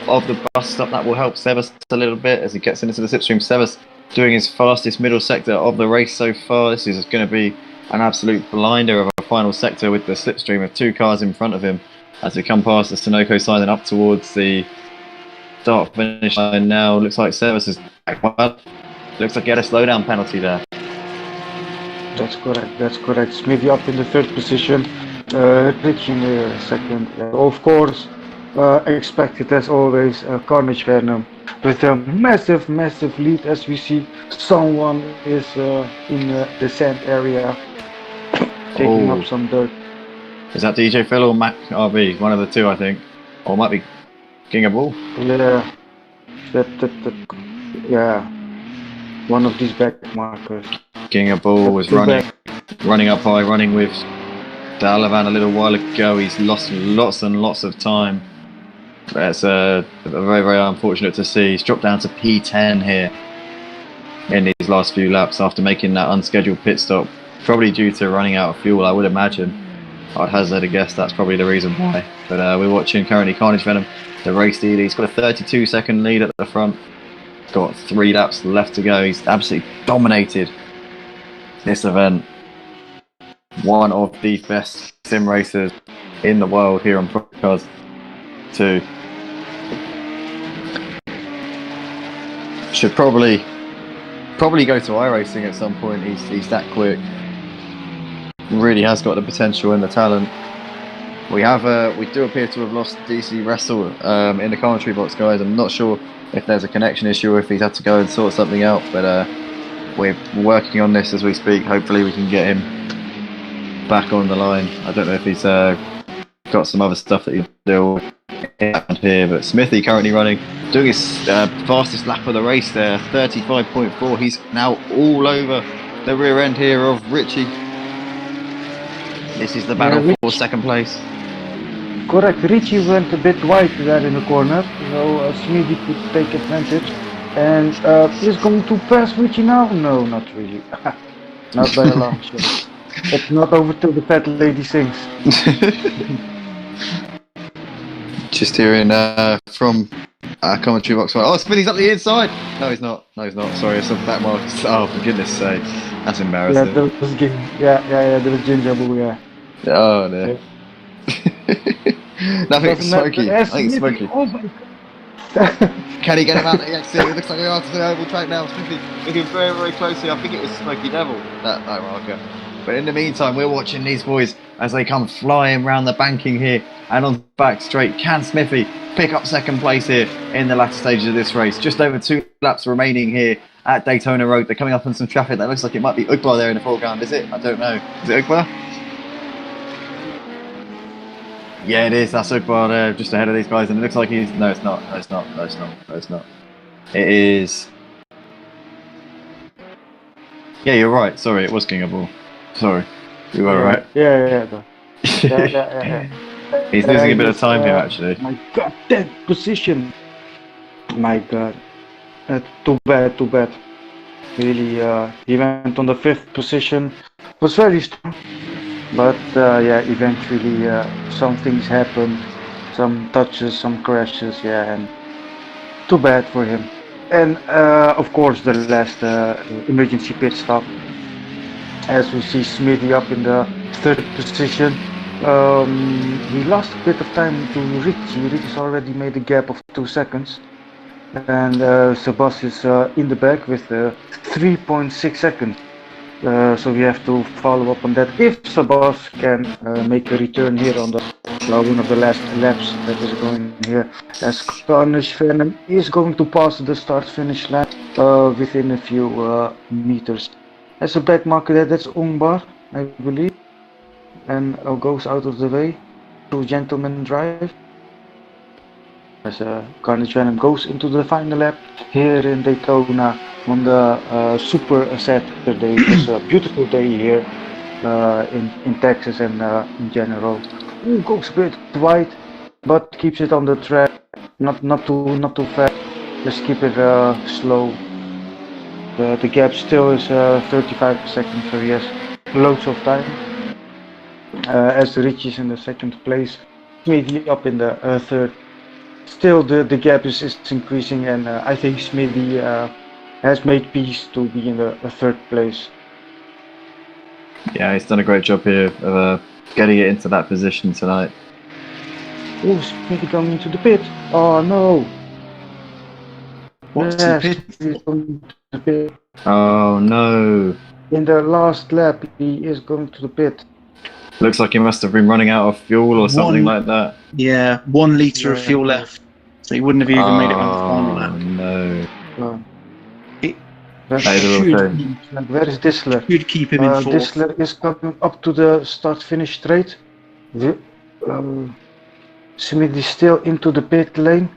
of the bus stop. That will help Sebas a little bit as he gets into the slipstream. Sebas doing his fastest middle sector of the race so far. This is going to be an absolute blinder of a final sector with the slipstream of 2 cars in front of him as we come past the Sunoco sign and up towards the start finish line now. Looks like Sebas is back well. Looks like he had a slowdown penalty there. That's correct. Smithy up in the 3rd position, Richie in the 2nd. Of course, expected as always, Carnage Venom with a massive lead, as we see someone is in the sand area taking up some dirt. Is that DJ Phil or Mac RB? One of the two, I think. Or it might be King of Bull. Yeah, yeah, one of these back markers. King of Bull was running up high, running with Dalavan a little while ago. He's lost lots and lots of time. That's very, very unfortunate to see. He's dropped down to P10 here in these last few laps after making that unscheduled pit stop, probably due to running out of fuel, I would imagine. I'd hazard a guess that's probably the reason why. But we're watching currently Carnage Venom, the race leader. He's got a 32-second lead at the front. Got 3 laps left to go. He's absolutely dominated this event. One of the best sim racers in the world here on Cars 2. Should probably go to iRacing at some point. He's that quick. Really has got the potential and the talent. We do appear to have lost DC Wrestle in the commentary box, guys. I'm not sure if there's a connection issue or if he's had to go and sort something out, but we're working on this as we speak. Hopefully we can get him back on the line. I don't know if he's got some other stuff that he'll deal with around here, but Smithy currently running, doing his fastest lap of the race there, 35.4. He's now all over the rear end here of Richie. This is the battle for second place. Correct, Richie went a bit wide there in the corner, so Smithy could take advantage. And is going to pass Richie now? No, not really. Not by a long shot. It's not over till the fat lady sings. Just hearing from commentary box. Oh, Smithy's up the inside. No, he's not. Sorry, it's a back mark. Oh, for goodness sake, that's embarrassing. Yeah, there was Ginger Boo, yeah. Oh no. Nothing smoky. I think it's smoky. Oh my God. Can he get him out the exit? It looks like we are to the oval track now. Smithy looking very, very closely. I think it was Smoky Devil, that marker. But in the meantime, we're watching these boys as they come flying round the banking here and on the back straight. Can Smithy pick up second place here in the latter stages of this race? Just over 2 laps remaining here at Daytona Road. They're coming up on some traffic. That looks like it might be Ugbar there in the foreground, is it? I don't know. Is it Ugbar? Yeah, it is. That's Ugbar there, just ahead of these guys. And it looks like he's... No, it's not. No, it's not. No, it's not. No, it's not. It is... Yeah, you're right. Sorry, it was King of Ball. Sorry. You were right. Yeah. He's losing a bit of time here, actually. My God, that position. My God. Too bad. Really, he went on the 5th position. Was very strong. But eventually some things happened. Some touches, some crashes, and too bad for him. And of course the last emergency pit stop. As we see Smithy up in the 3rd position. He lost a bit of time to Richie. Richie's already made a gap of 2 seconds. And Sebas is in the back with 3.6 seconds. So we have to follow up on that. If Sebas can make a return here on the one of the last laps that is going here, as Carnage Venom is going to pass the start-finish lap within a few meters. As a back marker there, that's Ungbar, I believe, and goes out of the way to Gentleman Drive. As Carnage Venom goes into the final lap here in Daytona on the Super Saturday. It's a beautiful day here in Texas and in general. Ooh, goes a bit wide, but keeps it on the track. Not too fast. Just keep it slow. The gap still is 35 seconds, so he has loads of time. As Richie's in the 2nd place, Smithy up in the 3rd. Still the gap is increasing, and I think Smithy has made peace to be in the 3rd place. Yeah, he's done a great job here of getting it into that position tonight. Oh, Smithy coming into the pit. Oh no. What's the pit? The pit. Oh no. In the last lap, he is going to the pit. Looks like he must have been running out of fuel or something like that. Yeah, 1 litre of fuel left. So he wouldn't have even made it on the final lap. No. Where is Disler? You'd keep him in 4th. Disler is coming up to the start-finish straight. Smith is still into the pit lane.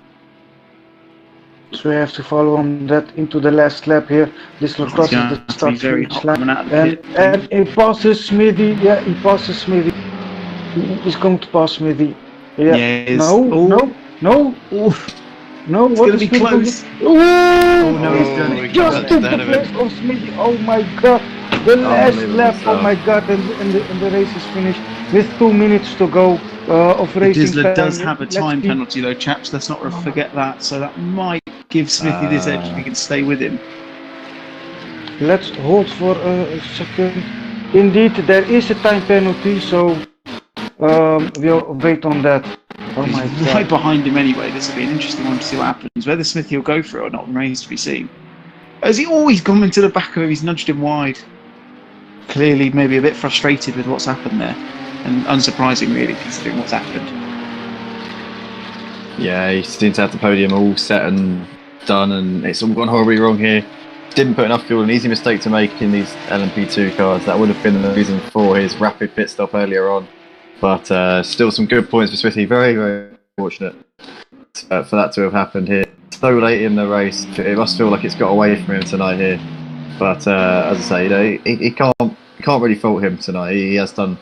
So we have to follow on that into the last lap here. Disler crosses the start-finish line. And he passes Smithy. Yeah, he passes Smithy. He's going to pass Smithy. Yeah. No. No. Oof. No. It's going to be close. Ooh! Oh, no, he's done it. just took the place of Smithy. Oh my god. The last lap. Oh my god. And the race is finished with 2 minutes to go of racing Dizzler time. does have a Let's time keep- penalty though, chaps. Let's not forget that. So that might give Smithy this edge if he can stay with him. Let's hold for a second. Indeed, there is a time penalty, so we'll wait on that. Oh my He's right god. behind him anyway. This will be an interesting one to see what happens. Whether Smithy will go for it or not remains to be seen. Has he always gone into the back of him? He's nudged him wide. Clearly, maybe a bit frustrated with what's happened there. And unsurprising, really, considering what's happened. Yeah, he seems to have the podium all set and done, and it's all gone horribly wrong here. Didn't put enough fuel, an easy mistake to make in these LMP2 cars. That would have been the reason for his rapid pit stop earlier on. But still some good points for Smithy. Very, very fortunate for that to have happened here. So late in the race, it must feel like it's got away from him tonight here. But as I say, you know, he can't really fault him tonight. He has done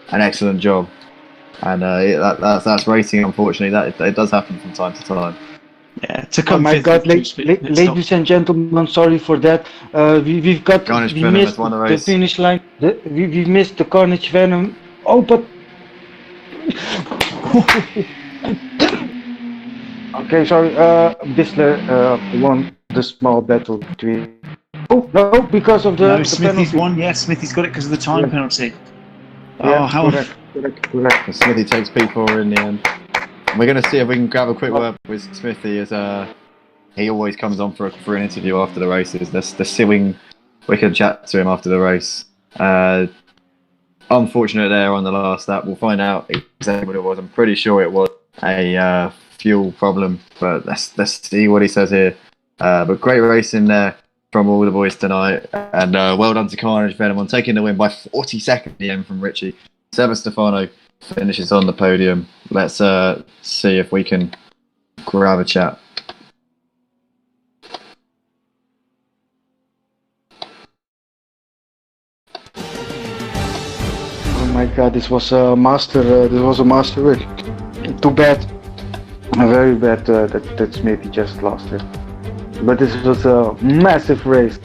an excellent job, and that's racing. Unfortunately, that it does happen from time to time. Yeah, to Oh come my fifth god, with two pit stops. ladies and gentlemen, sorry for that. We've got Carnage we Venom missed has won the the race. finish line. We missed the Carnage Venom. Oh, but okay, sorry. Dizzler won the small battle between. Oh no, because of the No, Smithy's penalty. won. Yes, Smithy's got it because of the time Yeah. penalty. Yeah, Oh, how correct. And Smithy takes P4 in the end. And we're going to see if we can grab a quick word with Smithy, as he always comes on for an interview after the races. The sewing, we can chat to him after the race. Unfortunate there on the last lap. We'll find out exactly what it was. I'm pretty sure it was a fuel problem, but let's see what he says here. But great racing there from all the boys tonight, and well done to Carnage Venom on taking the win by 40 seconds at the end from Richie. Seba Stefano finishes on the podium. Let's see if we can grab a chat. Oh my god, this was a master. This was a master work. Too bad, very bad that Smithy just lost it. But this was a massive race.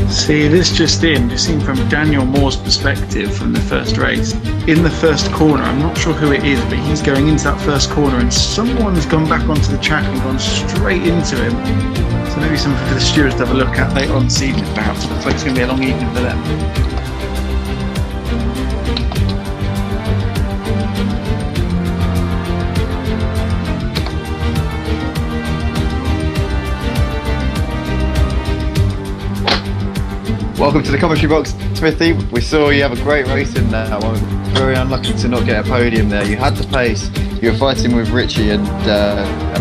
See, this just seen from Daniel Moore's perspective from the first race. In the first corner, I'm not sure who it is, but he's going into that first corner and someone's gone back onto the track and gone straight into him. So maybe something for the stewards to have a look at later on this evening, perhaps. Looks like it's going to be a long evening for them. Welcome to the commentary box, Smithy. We saw you have a great race in that one. Very unlucky to not get a podium there. You had the pace. You were fighting with Richie and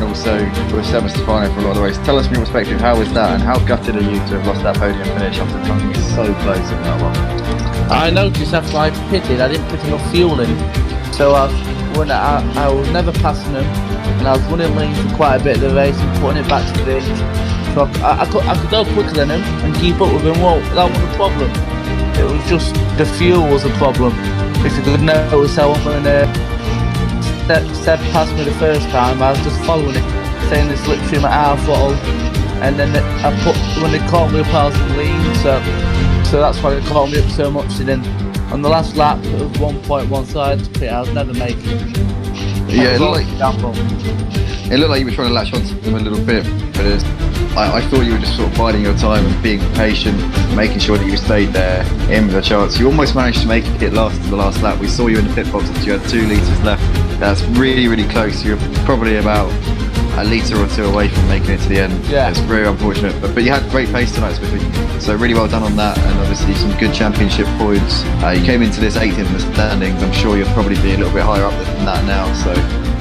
also with Seba Stefano for a lot of the race. Tell us from your perspective, how was that, and how gutted are you to have lost that podium finish after coming so close in that one? I noticed after I pitted, I didn't put enough fuel in, so I was never passing them, and I was running lean for quite a bit of the race and putting it back to the ditch. So I could go quicker than him and keep up with him. Well, that wasn't a problem. It was just the fuel was a problem. If you could notice how when Seb passed me the first time, I was just following it, saying the slipstream at our throttle, and then when they caught me up, I was lean, so that's why they caught me up so much. And then on the last lap, it was 1.1, so I had to pit. I was never making it. Yeah, it looked like you were trying to latch onto them a little bit, but I thought you were just sort of biding your time and being patient, making sure that you stayed there in with a chance. You almost managed to make it last to the last lap. We saw you in the pit box as you had 2 litres left. That's really, really close. You're probably about a litre or 2 away from making it to the end. Yeah. It's very unfortunate, but you had great pace tonight, Smithy. So really well done on that, and obviously some good championship points. You came into this 8th in the standings. I'm sure you'll probably be a little bit higher up than that now. So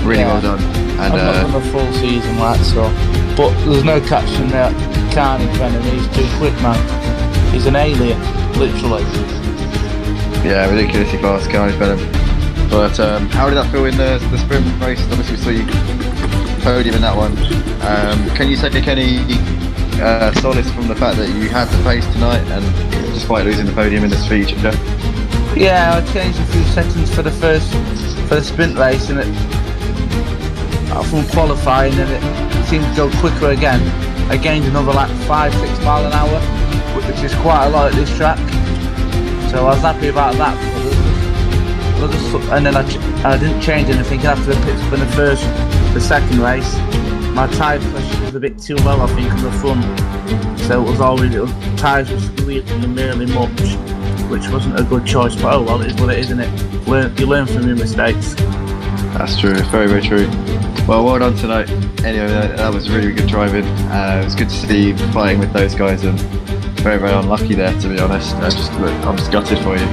really well done. And I've not done a full season like so, but there's no catching that Carnage Venom. He's too quick, man. He's an alien, literally. yeah, ridiculously fast, Carnage Venom. But how did that feel in the sprint race? Obviously, we saw you podium in that one. Can you take any solace from the fact that you had the pace tonight, and despite losing the podium in this feature? Yeah, I changed a few seconds for the sprint race, and from qualifying, and it seemed to go quicker again. I gained another like 5-6 mile an hour, which is quite a lot at this track. So I was happy about that. And then I didn't change anything after the pits for the second race. My tyre pressure was a bit too low, I think, on the front. So it was already, tyres were squealing really much, which wasn't a good choice. But oh well, it is what it is, isn't it? You learn from your mistakes. That's true. Very, very true. Well done tonight. Anyway, that was really good driving. It was good to see you fighting with those guys, and very, very unlucky there, to be honest. I'm just gutted for you.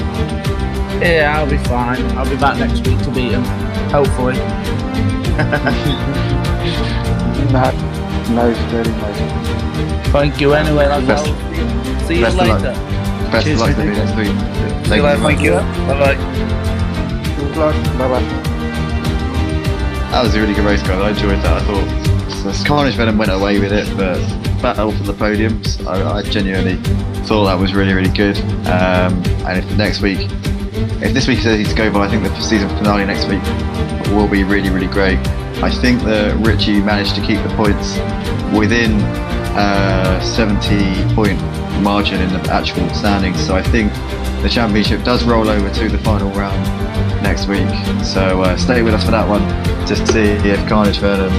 Yeah, I'll be fine. I'll be back next week to beat him, hopefully. Nice, very nice. Thank you anyway, lads. See you later. Best of luck to you next week. See you later, thank you. Bye-bye. Good luck. Bye-bye. That was a really good race, guys. I enjoyed that. I thought Carnage Venom went away with it, but battle for the podiums, I genuinely thought that was really, really good. And if this week is easy to go by, I think the season finale next week will be really, really great. I think that Richie managed to keep the points within 70-point margin in the actual standings, so I think the championship does roll over to the final round next week. So stay with us for that one, just to see if Carnage Venom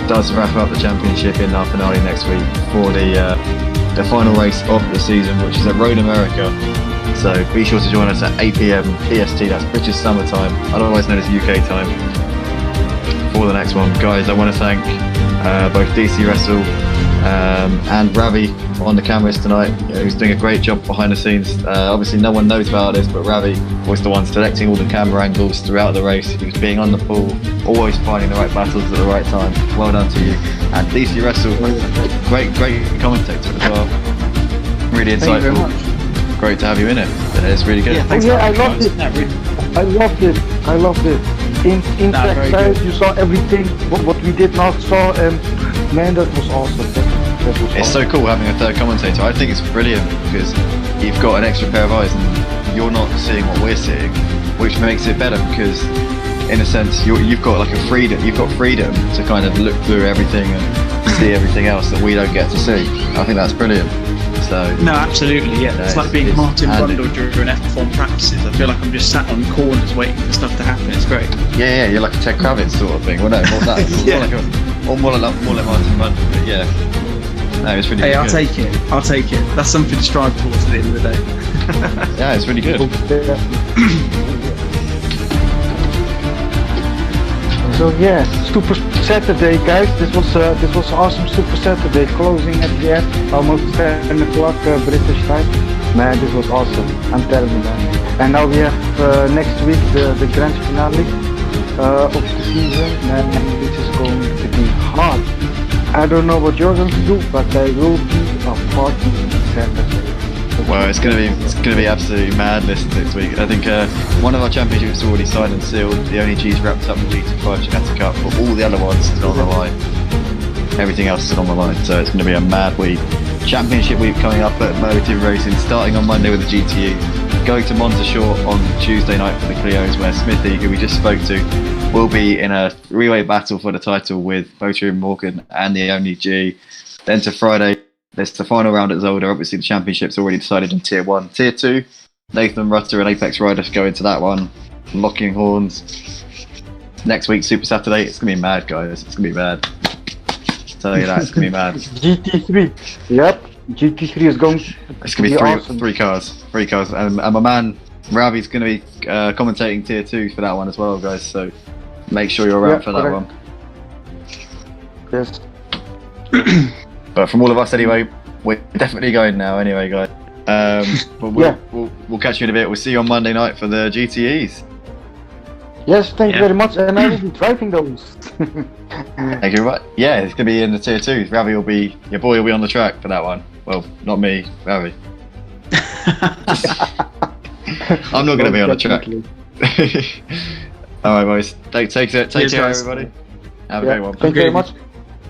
does wrap up the championship in our finale next week for the final race of the season, which is at Road America. So be sure to join us at 8 PM PST, that's British Summer Time, otherwise known as UK time, for the next one. Guys, I want to thank both DC Wrestle and Ravi on the cameras tonight, who's doing a great job behind the scenes. Obviously no one knows about this, but Ravi was the one selecting all the camera angles throughout the race. He was being on the pool, always finding the right battles at the right time. Well done to you. And DC Wrestle, great commentator as well. Really insightful. Thank you very much. Great to have you in it. It's really good. I loved it. I loved it. In stateside, you saw everything what we did not saw, and man, that was awesome. It's so cool having a third commentator. I think it's brilliant because you've got an extra pair of eyes and you're not seeing what we're seeing, which makes it better because, in a sense, you've got like a freedom. You've got freedom to kind of look through everything and see everything else that we don't get to see. I think that's brilliant. So no, absolutely, yeah. It's like being Martin Brundle during F1 practices. I feel like I'm just sat on corners waiting for stuff to happen. It's great. Yeah, you're like a Ted Kravitz sort of thing. Well, no, more that. Yeah. more like Martin Brundle. But yeah, no, it's really. Hey, I'll take it. That's something to strive towards at the end of the day. Yeah, it's really good. So yeah, Super Saturday, guys. This was awesome Super Saturday, closing at the end, almost 10 o'clock British time. Man, this was awesome. I'm telling you, man. And now we have next week the grand finale of the season, and which is going to be hard. I don't know what you're going to do, but there will be a party Saturday. Well, it's gonna be absolutely madness next week. I think one of our championships is already signed and sealed. The only G's wrapped up in GT5 Chicago Cup, but all the other ones are on the line. Everything else is on the line, so it's going to be a mad week. Championship week coming up at Motive Racing, starting on Monday with the GTE, going to Montashore on Tuesday night for the Clios, where Smithy, who we just spoke to, will be in a three-way battle for the title with Botrium Morgan and the only G. Then to Friday, there's the final round at Zolder. Obviously, the championship's already decided in Tier 1. Tier 2, Nathan Rutter and Apex Riders go into that one. Locking horns. Next week, Super Saturday. It's going to be mad, guys. It's going to be mad. Tell you that, it's going to be mad. GT3. Yep. GT3 is going to It's going to be awesome. three cars. And my man, Ravi's going to be commentating Tier 2 for that one as well, guys. So make sure you're around for that one. Yes. But from all of us anyway, we're definitely going now anyway, guys. But we'll catch you in a bit. We'll see you on Monday night for the GTEs. Yes, thank you very much, and I will be driving those. Thank you very much. Yeah, it's going to be in the Tier 2. Ravi your boy will be on the track for that one. Well, not me, Ravi. I'm not going to be on the track. Alright boys, take care everybody. Have a great one. Thank you very much.